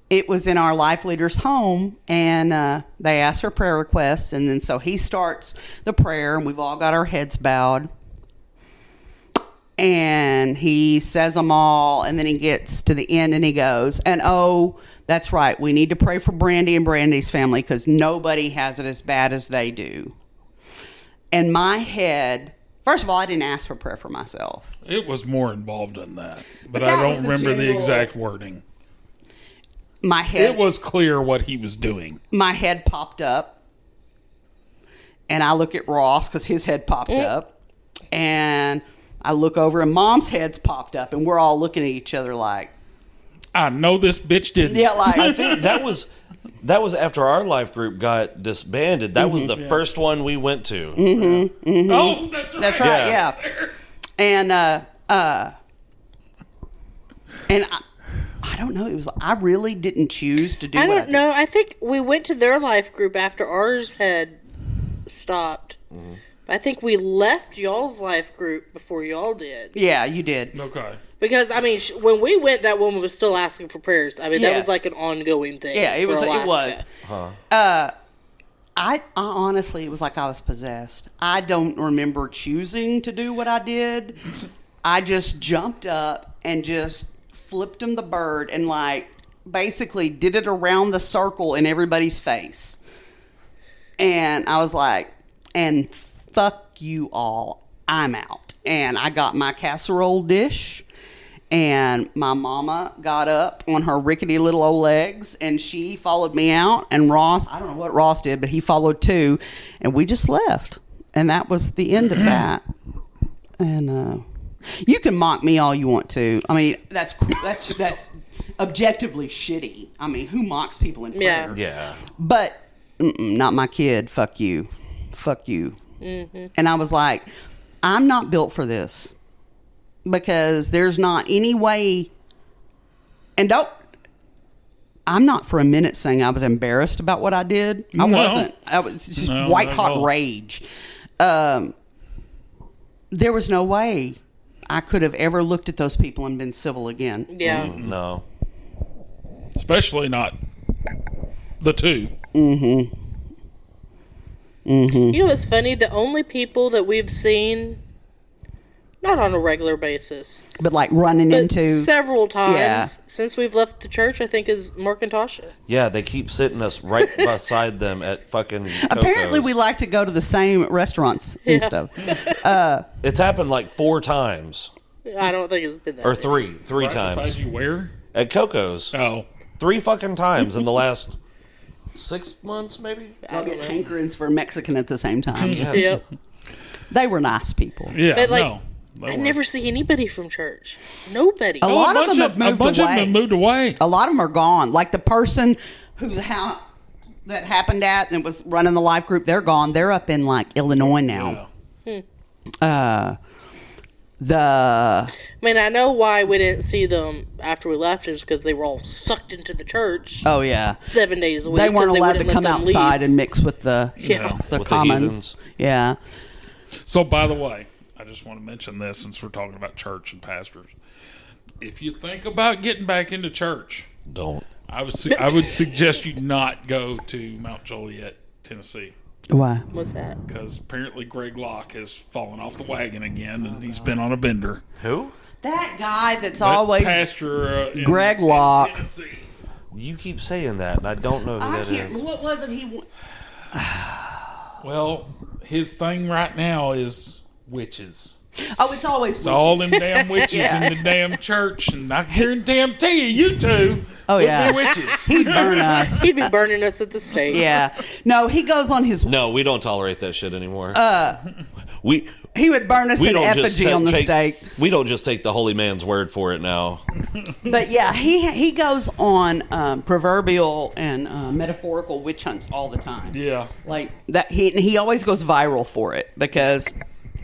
it was in our life leader's home, and they asked for prayer requests, and then so he starts the prayer, and we've all got our heads bowed. And he says them all, and then he gets to the end, and he goes, and that's right, we need to pray for Brandy and Brandy's family because nobody has it as bad as they do. And my head, first of all, I didn't ask for prayer for myself. It was more involved than that, but that I was don't the remember the general- exact wording. My head, It was clear what he was doing. my head popped up, and I look at Ross because his head popped up, and I look over and Mom's head's popped up, and we're all looking at each other like, I know this bitch didn't. yeah, I like, think that was after our life group got disbanded. That was the first one we went to. Oh, that's right. that's right, yeah. And And I don't know. It was I really didn't choose to do. I what don't know. I think we went to their life group after ours had stopped. I think we left y'all's life group before y'all did. Yeah, you did. Okay. Because, I mean, when we went, that woman was still asking for prayers. I mean, that Yeah. was like an ongoing thing. Yeah, it for was. It Alaska. was. I honestly, it was like I was possessed. I don't remember choosing to do what I did. I just jumped up and just flipped him the bird and like basically did it around the circle in everybody's face. And I was like, and fuck you all, I'm out. And I got my casserole dish. And my mama got up on her rickety little old legs and she followed me out. And Ross, I don't know what Ross did, but he followed too. And we just left. And that was the end of that. And you can mock me all you want to. I mean, that's objectively shitty. I mean, who mocks people in prayer? Yeah. But not my kid. Fuck you. Fuck you. Mm-hmm. And I was like, I'm not built for this. Because there's not any way, and I'm not for a minute saying I was embarrassed about what I did. I wasn't. I was just white hot rage. There was no way I could have ever looked at those people and been civil again. Yeah. No. Especially not the two. You know what's funny? The only people that we've seen, not on a regular basis, But like running but into several times Yeah. since we've left the church, I think, is Mark and Tasha. Yeah, they keep sitting us right beside them at fucking apparently Coco's. we like to go to the same restaurants and stuff. It's happened like 4 times. I don't think it's been that Or many. three Right times. beside you where? At Coco's. Oh. 3 fucking times in the last 6 months, maybe? I'll get hankerings for Mexican at the same time. Yes. Yep. They were nice people. Yeah, But, like, no. They I weren't. never see anybody from church. Nobody. A lot of bunch them have moved a bunch of them away. have moved away. A lot of them are gone. Like the person whose house that happened at and was running the life group, they're gone. They're up in like Illinois now. Yeah. I mean, I know why we didn't see them after we left is because they were all sucked into the church Oh yeah, 7 days a week. they weren't 'cause allowed to wouldn't let come them outside leave. and mix with the Yeah. the With the common. heathens. Yeah, So, by the way, I just want to mention this since we're talking about church and pastors. If you think about getting back into church, Don't. I would suggest you not go to Mount Joliet, Tennessee, why? What's that? because apparently Greg Locke has fallen off the wagon again, and he's been on a bender. Who? That guy that's That always pastor, Greg in Locke. Tennessee. You keep saying that, and I don't know who I that can't. is. What was it? He Well, his thing right now is witches. oh, it's always It's all them damn witches in the damn church, and I guarantee you two Oh, would yeah. be witches. he'd burn us. He'd be burning us at the stake. Yeah, no, he goes on his. No, we don't tolerate that shit anymore. we He would burn us we in don't just effigy on the stake. We don't just take the holy man's word for it now. But yeah, he goes on proverbial and metaphorical witch hunts all the time. Yeah. Like that, he always goes viral for it because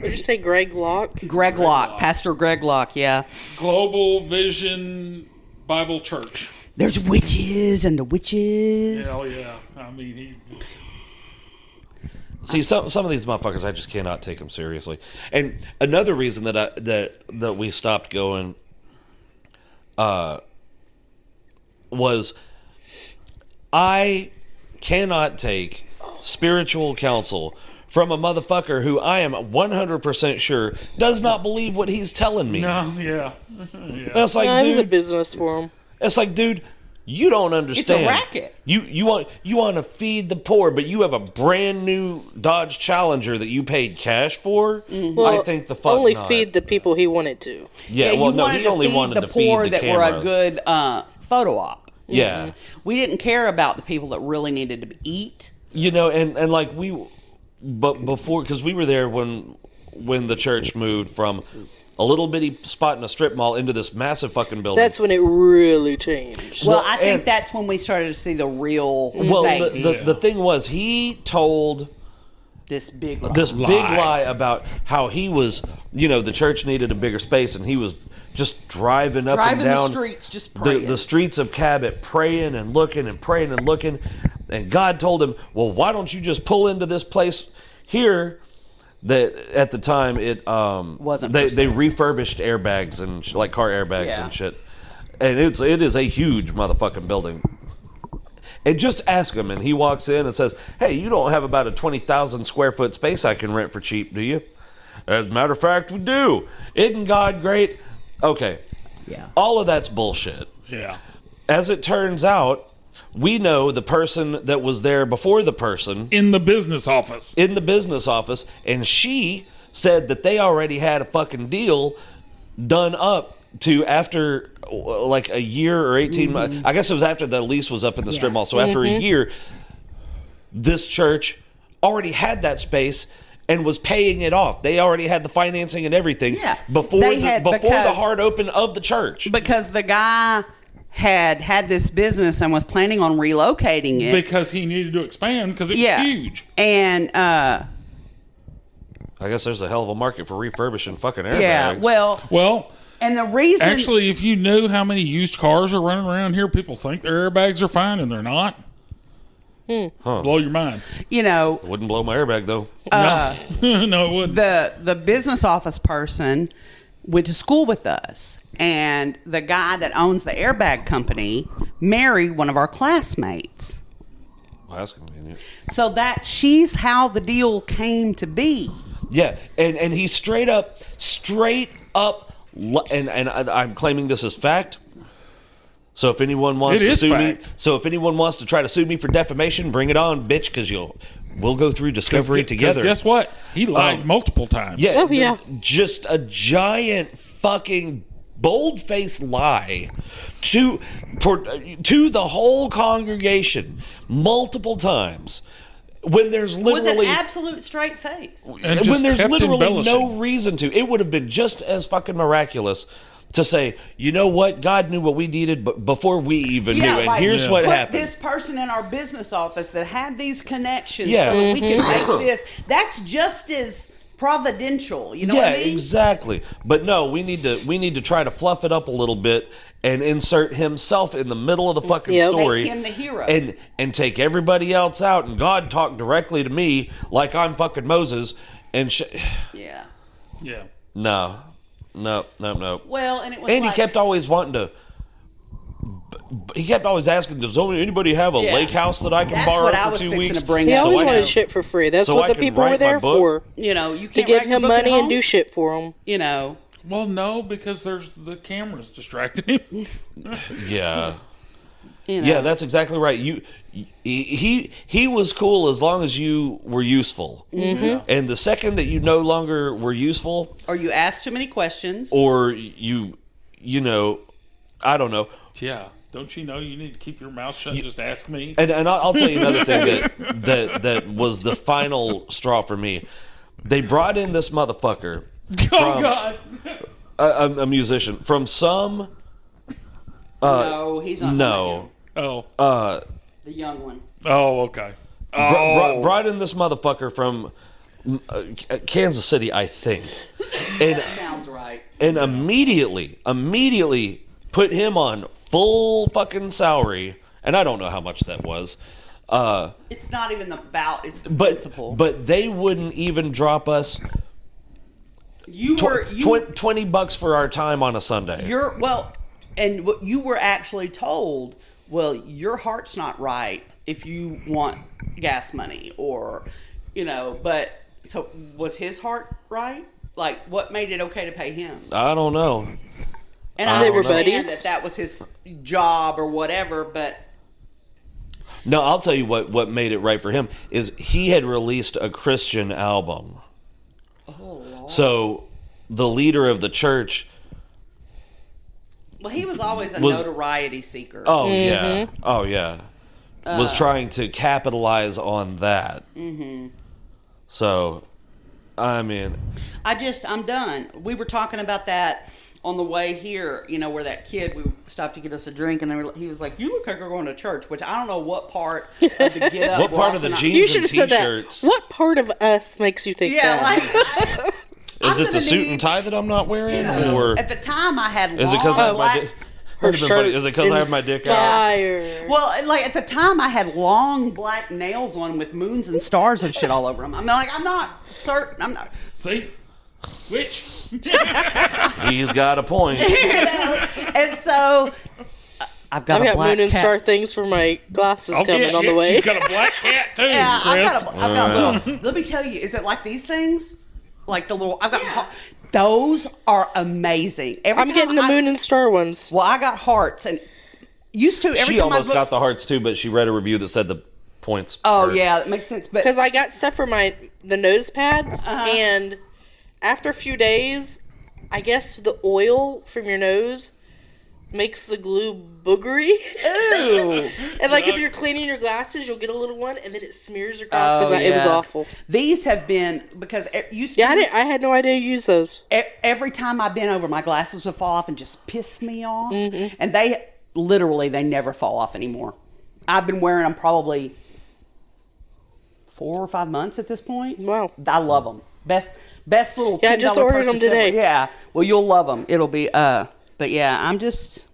Did you say Greg Locke? Greg Locke, Pastor Greg Locke, yeah. Global Vision Bible Church. There's witches and the witches. Hell yeah. I mean, he. See, some of these motherfuckers, I just cannot take them seriously. And another reason that we stopped going was I cannot take spiritual counsel from a motherfucker who I am 100% sure does not believe what he's telling me. No, yeah. Yeah. That's like, No, it was a dude. business for him. It's like, dude, you don't understand. racket. You want to feed the poor, but you have a brand new Dodge Challenger that you paid cash for. I think the fuck only not. feed the people he wanted to. Yeah, you well, no, wanted he to only feed wanted the to feed poor the that camera. were a good photo op. Yeah, We didn't care about the people that really needed to eat. you know, and like but before, because we were there when the church moved from a little bitty spot in a strip mall into this massive fucking building. That's when it really changed. Well, Well, I think and- that's when we started to see the real Well, face. the thing was, he told This big lie. this big lie about how he was, the church needed a bigger space, and he was just driving up Driving and down the streets, just praying. the streets of Cabot, praying and looking and praying and looking. And God told him, well, why don't you just pull into this place here? That at the time it Wasn't they for sale. refurbished airbags and like car airbags Yeah. and shit, and it is a huge motherfucking building. And just ask him, and he walks in and says, "Hey, you don't have about a 20,000 square foot space I can rent for cheap, do you?" As a matter of fact, we do. Isn't God great? Okay, Yeah. all of that's bullshit. Yeah. As it turns out, we know the person that was there before the person In the business office. in the business office, and she said that they already had a fucking deal done up to after like a year or 18 months. I guess it was after the lease was up in the strip mall. So after a year, this church already had that space and was paying it off. They already had the financing and everything Yeah. before They the, had- before the because- hard open of the church. Because the guy had this business and was planning on relocating it. Because he needed to expand because it was huge. And I guess there's a hell of a market for refurbishing fucking airbags. yeah, Well, and the reason actually, if you knew how many used cars are running around here, people think their airbags are fine and they're not. Blow your mind. Wouldn't blow my airbag though. No, it wouldn't. the business office person went to school with us, and the guy that owns the airbag company married one of our classmates. Well, that's convenient. So she's how the deal came to be. Yeah, and he straight up, and I'm claiming this as fact. So if anyone wants It to is sue me, fact. so if anyone wants to try to sue me for defamation, bring it on, bitch, because we'll go through discovery 'Cause together. Guess what? He lied multiple times. Yeah, Oh, yeah. just a giant fucking bold-faced lie to the whole congregation multiple times when there's literally With an absolute straight face. And just when there's kept literally no embellishing. reason to. It would have been just as fucking miraculous to say, you know what, God knew what we needed before we even knew, and here's what put happened. this person in our business office that had these connections Yeah. so that we can make this. That's just as providential. You know Yeah, what I mean? exactly. But no, we need to try to fluff it up a little bit and insert himself in the middle of the fucking Yep. story. Make him the hero. And take everybody else out. And God talked directly to me like I'm fucking Moses. And Yeah. Yeah. no. Well, and it was And like, he kept always wanting to. He kept always asking, "Does anybody have a Yeah. lake house that I can That's borrow what I for was 2 fixing weeks?" to bring He up. always I wanted can- shit for free. That's so what I the can people write were my there book. for. You know, you To can't give write your him book at money and home. do shit for him. You know. Well, no, because there's the cameras distracting him. Yeah. You know. Yeah, that's exactly right. He was cool as long as you were useful. Mm-hmm. And the second that you no longer were useful, Or you ask too many questions. or you I don't know. Yeah. Don't you know you need to keep your mouth shut and just ask me? And I'll tell you another thing that was the final straw for me. They brought in this motherfucker, Oh, God. a musician from some. No, he's not. No. Oh. The young one. Oh, okay. Oh. Brought in this motherfucker from Kansas City, I think, and Sounds right. and immediately put him on full fucking salary, and I don't know how much that was. It's not even the bout. It's the But principle. but they wouldn't even drop us you were $20 for our time on a Sunday. You're well, and what you were actually told. Well, your heart's not right if you want gas money, or But so was his heart right? Like, what made it okay to pay him? I don't know. And I I They don't were know. understand buddies? that was his job or whatever, but No, I'll tell you what made it right for him is he had released a Christian album. So the leader of the church. well, he was always a Was- notoriety seeker. Oh yeah, was trying to capitalize on that. Mm-hmm. So, I mean, I'm done. We were talking about that on the way here, where that kid, we stopped to get us a drink, and he was like, "You look like you're going to church," which I don't know what part of the get up. what part of the Ross and I- jeans You and should have said that. t-shirts? What part of us makes you think Yeah, that? like Is I'm it the gonna suit need- and tie that I'm not wearing, or at the time I had is it because I have my dick? Her That'd have been funny. Is it because I have my dick out? inspired. Well, and, like at the time, I had long black nails on with moons and stars and shit all over them. I'm like, I'm not certain. I'm not. See? Which? He's got a point. And so I've got I've a got black moon and cat. star things for my glasses Oh, coming yeah, on the way. She's got a black cat too, Yeah, Chris. I've got little. Let me tell you, is it like these things? Like the little. I've got. Those are amazing. Every I'm time getting the moon and star ones. Well, I got hearts and used to every She time almost I got the hearts too, but she read a review that said the points. Oh hurt. yeah, that makes sense. But Because I got stuff for the nose pads, and after a few days, I guess the oil from your nose makes the glue boogery. ooh. And like if you're cleaning your glasses, you'll get a little one, and then it smears across the Oh, glass. It was yeah. awful. These have been because it used to. Yeah, I had no idea you use those. Every time I bent over, my glasses would fall off and just piss me off. Mm-hmm. And they literally they never fall off anymore. I've been wearing them probably 4 or 5 months at this point. Wow. I love them. Best little $10 Yeah, I just ordered them purchase ever. today. Yeah, well you'll love them. It'll be but yeah, I'm just.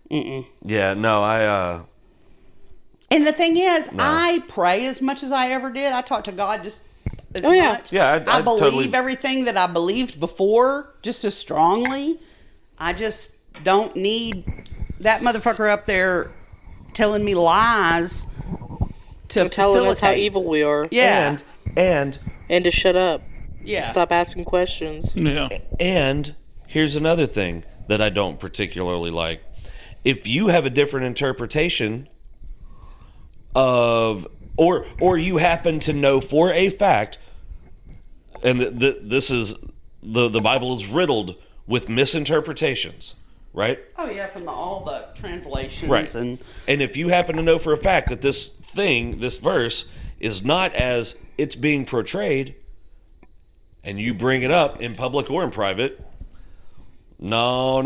Yeah, no, And the thing is, I pray as much as I ever did. I talk to God just as Oh, yeah. much. Yeah, I I believe totally- everything that I believed before just as strongly. I just don't need that motherfucker up there telling me lies to Telling us how facilitate. evil we are. Yeah, and And to shut up. yeah. Stop asking questions. Yeah. And here's another thing that I don't particularly like. If you have a different interpretation of, or you happen to know for a fact, and this is the Bible is riddled with misinterpretations, right? Oh yeah, from all the translations Right. and And if you happen to know for a fact that this verse is not as it's being portrayed, and you bring it up in public or in private, no,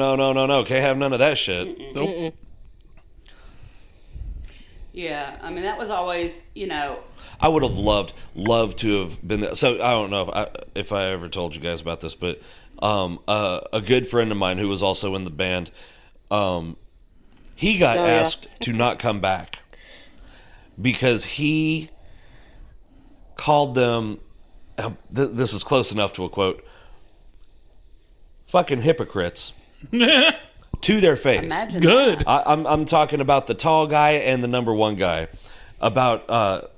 can't have none of that shit. Nope. yeah, I mean that was always I would have loved to have been there. So I don't know if I ever told you guys about this, but a good friend of mine who was also in the band, he got Oh, yeah. asked to not come back because he called them. This is close enough to a quote. Fucking hypocrites to their face. imagine Good. I'm talking about the tall guy and the number one guy about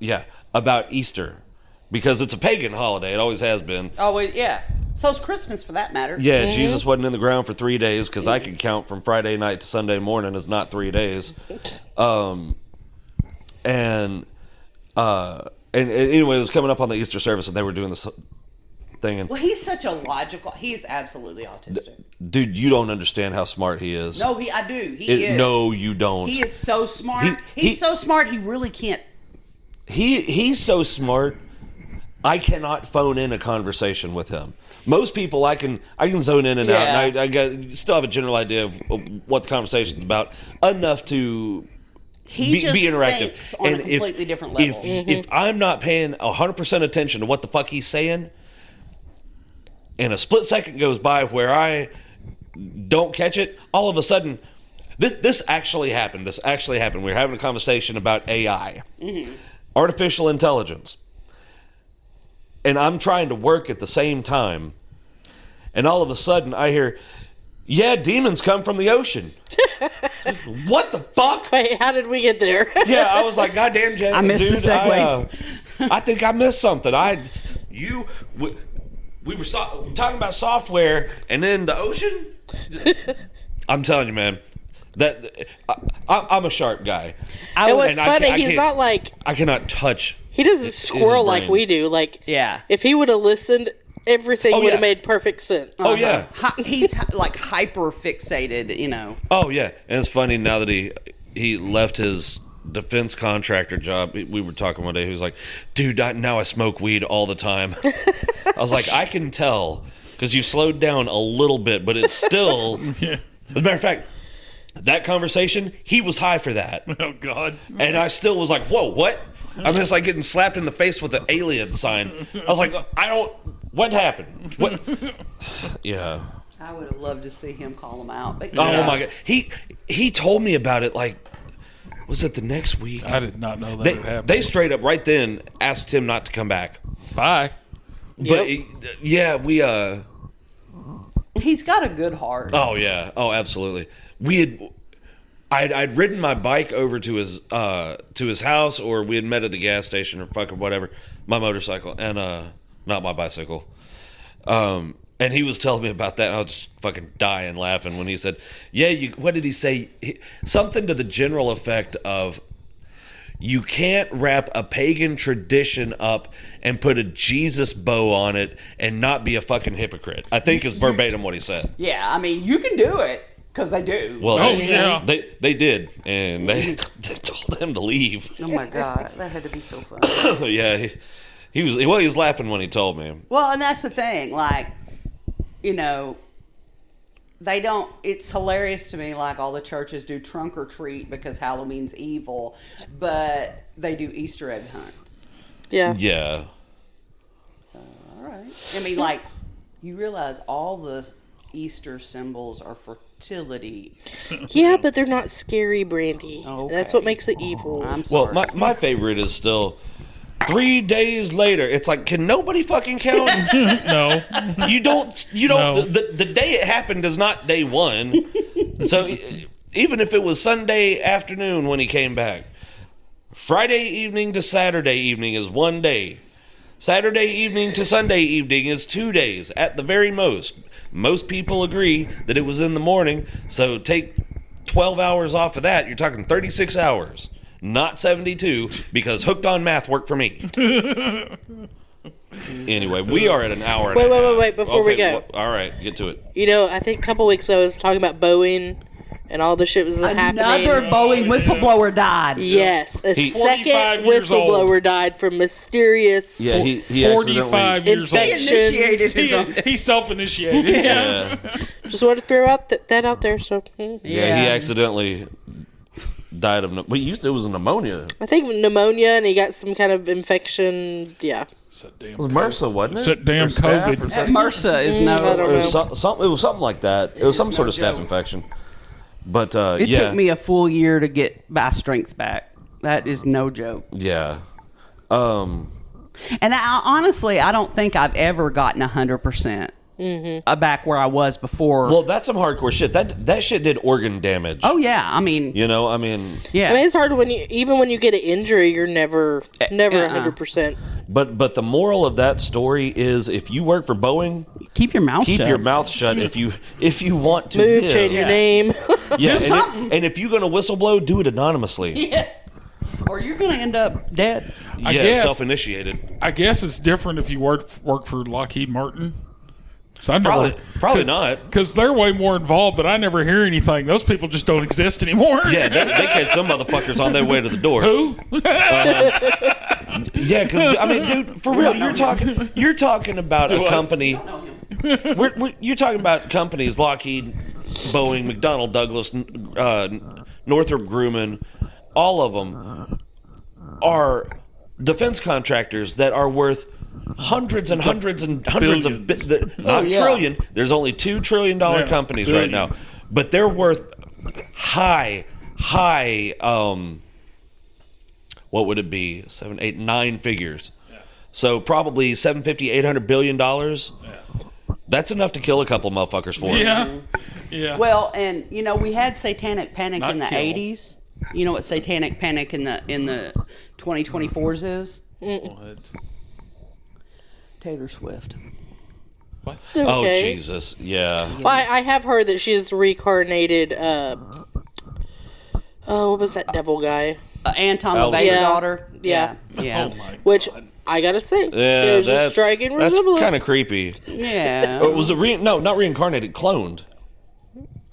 Easter because it's a pagan holiday. It always has been. Always, yeah. So it's Christmas for that matter. Yeah, Jesus wasn't in the ground for 3 days because I can count from Friday night to Sunday morning as not 3 days. And anyway, it was coming up on the Easter service and they were doing this thing. And Well, he's such a logical. He is absolutely autistic. dude, you don't understand how smart he is. No, I do. He is. No, you don't. He is so smart. He- He's so smart. He really can't. He's so smart. I cannot phone in a conversation with him. Most people I can zone in and out, Yeah. and I still have a general idea of what the conversation's about, enough to He just be interactive. thinks on a completely different level. If I'm not paying 100% attention to what the fuck he's saying, and a split second goes by where I don't catch it, all of a sudden, this actually happened. This actually happened. We were having a conversation about AI, artificial intelligence. And I'm trying to work at the same time. And all of a sudden I hear, yeah, demons come from the ocean. What the fuck? Wait, how did we get there? Yeah, I was like, goddamn, Jay, I missed dude, the segue. I think I missed something. We were talking about software and then the ocean. I'm telling you, man, that I'm a sharp guy. And what's I funny, can't- he's not like, I cannot touch. he doesn't squirrel like brain. we do. Like, Yeah. if he would have listened, everything would yeah. have made perfect sense. Oh yeah. He's like hyper fixated. Oh yeah, and it's funny now that he left his defense contractor job. We were talking one day. He was like, "Dude, now I smoke weed all the time." I was like, "I can tell because you slowed down a little bit, but it's still." Yeah. As a matter of fact, that conversation, he was high for that, Oh God. and I still was like, "Whoa, what?" I'm just like getting slapped in the face with an alien sign. I was like, what happened? What? Yeah. I would have loved to see him call him out. But Oh my God. He told me about it like, was it the next week? I did not know that had happened. They straight up right then asked him not to come back. Bye. But yeah, we he's got a good heart. oh yeah. Oh, absolutely. I'd ridden my bike over to his house, or we had met at a gas station or fucking whatever, my motorcycle, and not my bicycle. And he was telling me about that, and I was just fucking dying laughing when he said, yeah, what did he say? Something to the general effect of, you can't wrap a pagan tradition up and put a Jesus bow on it and not be a fucking hypocrite. I think is verbatim what he said. Yeah, I mean, you can do it because they do. Well, yeah. they did, and they told him to leave. Oh my God, that had to be so funny. Yeah, he was laughing when he told me. Well, and that's the thing, like, they don't, it's hilarious to me, like all the churches do trunk or treat because Halloween's evil, but they do Easter egg hunts. Yeah. Yeah. All right. I mean, like, you realize all the Easter symbols are fertility. Yeah, but they're not scary, Brandy. Okay. That's what makes it evil. I'm sorry. Well, my favorite is still 3 days later. It's like, can nobody fucking count? No. You don't. No. The day it happened is not day one. So even if it was Sunday afternoon when he came back, Friday evening to Saturday evening is 1 day. Saturday evening to Sunday evening is 2 days at the very most. Most people agree that it was in the morning, so take 12 hours off of that. You're talking 36 hours, not 72, because hooked on math worked for me. Anyway, we are at an hour. Wait, before we go. All right, get to it. I think a couple weeks ago I was talking about Boeing and all the shit was happening. Another Boeing whistleblower died. Yes, a second 45 years whistleblower died from mysterious. Yeah, he 45 years old. He Infection. initiated his own. He self-initiated. Yeah. Just wanted to throw out that out there. So Yeah, he accidentally died of. It was pneumonia. I think pneumonia, and he got some kind of infection. Yeah. It was MRSA, wasn't it? That damn Or staph COVID. or something? MRSA is no. I don't It know. was, it was something like that. It was some sort of staph joke. infection. But It yeah, took me a full year to get my strength back. That is no joke. yeah. And honestly, I don't think I've ever gotten 100% back where I was before. Well, that's some hardcore shit. That shit did organ damage. Oh yeah, I mean, yeah. I mean, yeah. it's hard when even when you get an injury, you're never 100%. But the moral of that story is, if you work for Boeing, Keep your mouth keep shut. your mouth shut. If you want to Move, give. change your name. Yeah, something. and if you're gonna whistleblow, do it anonymously. Yeah. Or you're gonna end up dead. I Yeah, guess. self-initiated. I guess it's different if you work for Lockheed Martin. So I Probably not. Because they're way more involved, but I never hear anything. Those people just don't exist anymore. Yeah, they catch some motherfuckers on their way to the door. Who? Yeah, because I mean, dude, for real, you're talking about a company. You're talking about companies: Lockheed, Boeing, McDonnell Douglas, Northrop Grumman. All of them are defense contractors that are worth hundreds and hundreds and hundreds of billions. not trillion. There's only $2 trillion companies right now, billions. but they're worth high. What would it be? 7, 8, 9 figures. So probably $750, $800 billion. That's enough to kill a couple motherfuckers for. Yeah. Yeah. Well, and we had Satanic Panic Not in the kill. 80s. You know what Satanic Panic in the 2024s is? What? Taylor Swift. Oh Okay. Jesus, yeah. Well, I have heard that she's reincarnated. What was that devil guy? Anton Oh, LaVey's yeah. daughter. Yeah. Yeah. Oh my. Which I gotta say, Yeah, there's a that's striking resemblance. kind of creepy. Yeah. Or was it no, not reincarnated, cloned?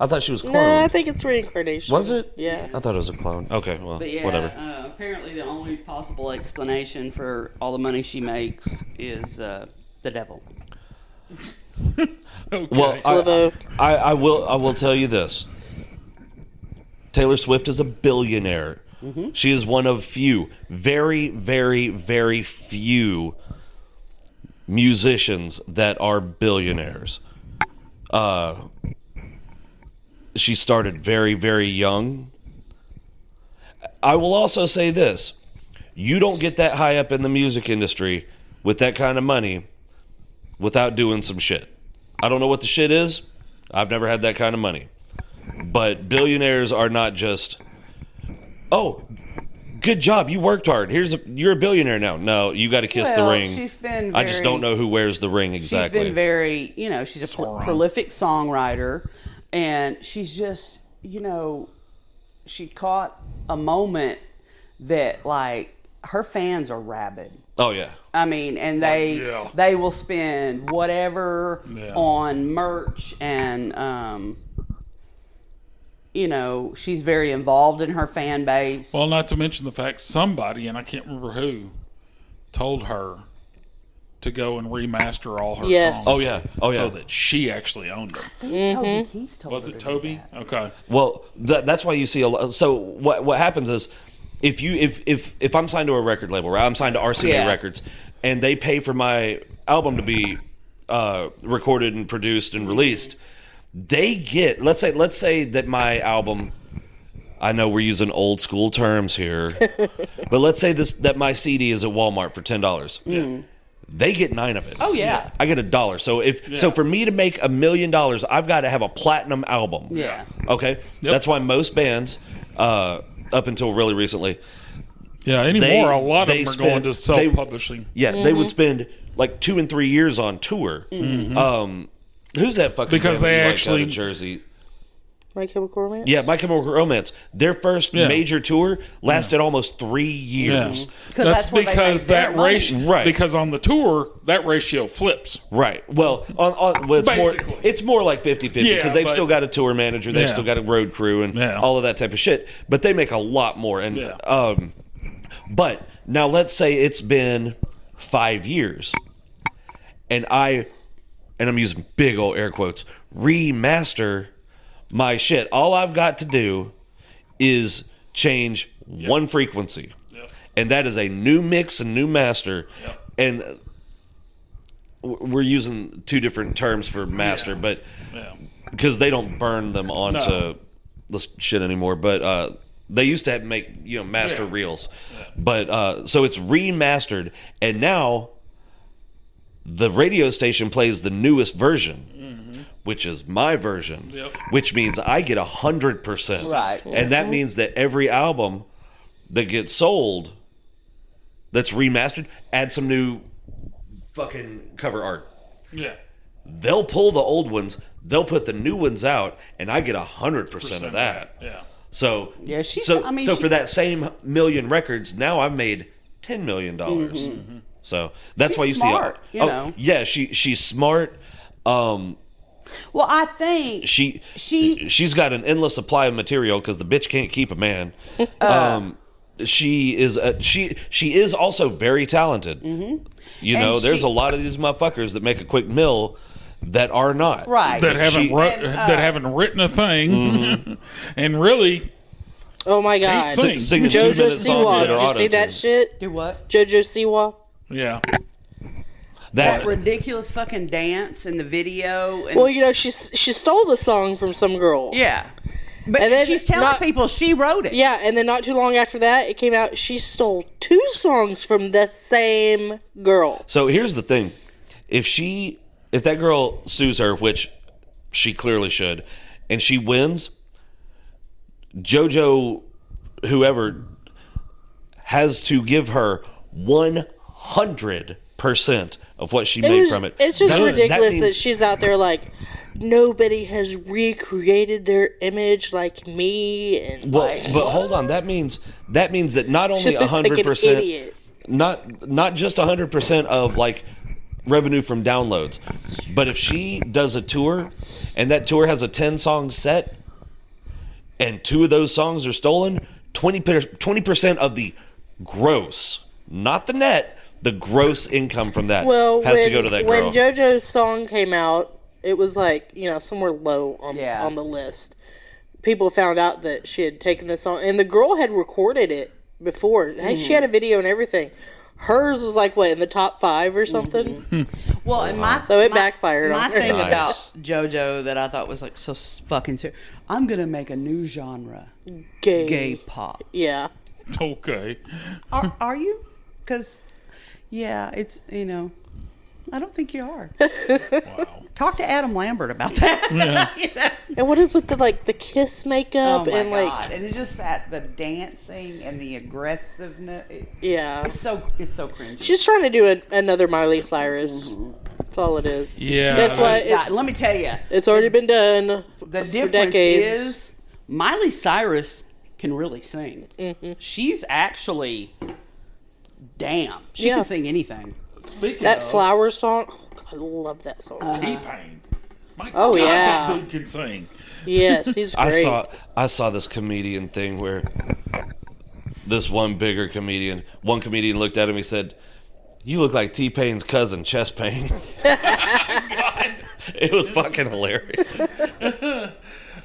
I thought she was cloned. No, I think it's reincarnation. Was it? Yeah. I thought it was a clone. Okay, well, But yeah, whatever. Apparently, the only possible explanation for all the money she makes is the devil. Okay. Well, Slivo. I will tell you this. Taylor Swift is a billionaire. She is one of few, very, very, very few musicians that are billionaires. She started very, very young. I will also say this. You don't get that high up in the music industry with that kind of money without doing some shit. I don't know what the shit is. I've never had that kind of money. But billionaires are not just, oh, good job, you worked hard. You're a billionaire now. No, you got to kiss the ring. She's been I just don't know who wears the ring exactly. She's been very, she's a prolific songwriter, and she's just, she caught a moment that, like, her fans are rabid. Oh, yeah. I mean, and they will spend whatever on merch, and she's very involved in her fan base. Well, not to mention the fact somebody, and I can't remember who, told her to go and remaster all her songs. Oh yeah. So that she actually owned them. Toby Keith told Was her it to Toby? do that. Okay. Well, that's why you see a lot. So what happens is, if I'm signed to a record label, right? I'm signed to RCA Records, and they pay for my album to be recorded and produced and released. They get, let's say that my album, I know we're using old school terms here, but let's say that my CD is at Walmart for $10. Yeah. They get 9 of it. Oh yeah. I get $1. So for me to make $1 million, I've got to have a platinum album. Yeah. Okay. Yep. That's why most bands, up until really recently, Yeah, anymore, a lot of them are going to self-publishing. they would spend like 2 and 3 years on tour. Who's that fucking Because band they you like actually- out of Jersey? My Chemical Romance? Yeah, My Chemical Romance. Their first Yeah. major tour lasted almost 3 years. Because that's where they because make their that money. ratio, Right. because on the tour, that ratio flips. Right. Well, Basically. it's more like 50-50 Yeah, because they've but- still got a tour manager, they've Yeah. still got a road crew and Yeah. all of that type of shit. But they make a lot more. And Yeah. but now let's say it's been 5 years, and I'm using big old air quotes, remaster my shit. All I've got to do is change one frequency. Yep. And that is a new mix and new master. Yep. And we're using 2 different terms for master, but Yeah. because they don't burn them onto No. this shit anymore. But they used to make master Yeah. reels. But so it's remastered, and now the radio station plays the newest version, which is my version, Yep. which means I get 100%. Right. And that means that every album that gets sold that's remastered, add some new fucking cover art. Yeah. They'll pull the old ones, they'll put the new ones out, and I get 100% of that. Yeah. So Yeah, so for that same million records, now I've made $10 million. So that's She's why you smart, see. you know. Yeah, she's smart. Well, I think She's got an endless supply of material because the bitch can't keep a man. She is also very talented. You know, And there's she- a lot of these motherfuckers that make a quick mill that are not. right. That haven't She- that haven't written a thing, and really Oh my god. Sing. Singing Jojo 2-minute songs Siwa. that are You see that auto-tuned. shit? Do what? Jojo Siwa. yeah. That ridiculous fucking dance in the video. And, Well, she stole the song from some girl. yeah. But And then she's telling not- people she wrote it. Yeah, and then not too long after that, it came out she stole 2 songs from the same girl. So here's the thing: if that girl sues her, which she clearly should, and she wins, JoJo, whoever, has to give her 100% of what she made from it. It's just That ridiculous that means- she's out there like, nobody has recreated their image like me. And Well, like, but hold on. That means that not only She's like an 100%, idiot. not just 100% of like revenue from downloads, but if she does a tour and that tour has a 10-song set and 2 of those songs are stolen, 20% of the gross, not the net, the gross income from that has to go to that girl. When JoJo's song came out, it was like, somewhere low on Yeah. on the list. people found out that she had taken this song, and the girl had recorded it before. She had a video and everything. Hers was like what, in the top 5 or something. Well, and So it backfired on My her. thing Nice. about JoJo that I thought was like so fucking serious. I'm gonna make a new genre, gay pop. Yeah. Okay. Are you? Because, yeah, it's I don't think you are. Wow. Talk to Adam Lambert about that. You know? And what is with the kiss Oh makeup my and like god! And it's just that the dancing and the aggressiveness. yeah. It's so cringy. She's trying to do another Miley Cyrus. That's all it is. Yeah. Guess what? God, let me tell you, It's already been done the for difference decades. is Miley Cyrus can really sing. She's actually, damn, she Yeah. can sing anything. Speaking That of Flower song. Oh, God, I love that song. T-Pain. My Oh, God, yeah. that dude can sing. Yes, he's great. I saw this comedian thing where this one comedian looked at him. He said, "You look like T-Pain's cousin, Chest Pain." It was fucking hilarious.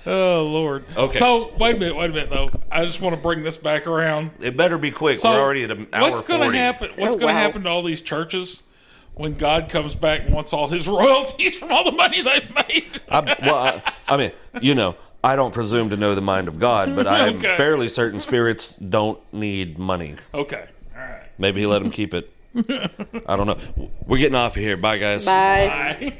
Oh Lord. Okay. So wait a minute though. I just want to bring this back around. It better be quick. So We're already at an hour. what's going 40. to happen? What's Oh, going to wow. happen to all these churches when God comes back and wants all His royalties from all the money they've made? I mean, I don't presume to know the mind of God, but I am Okay. fairly certain spirits don't need money. Okay. All right. Maybe he let them keep it. I don't know. We're getting off of here. Bye, guys. Bye. Bye.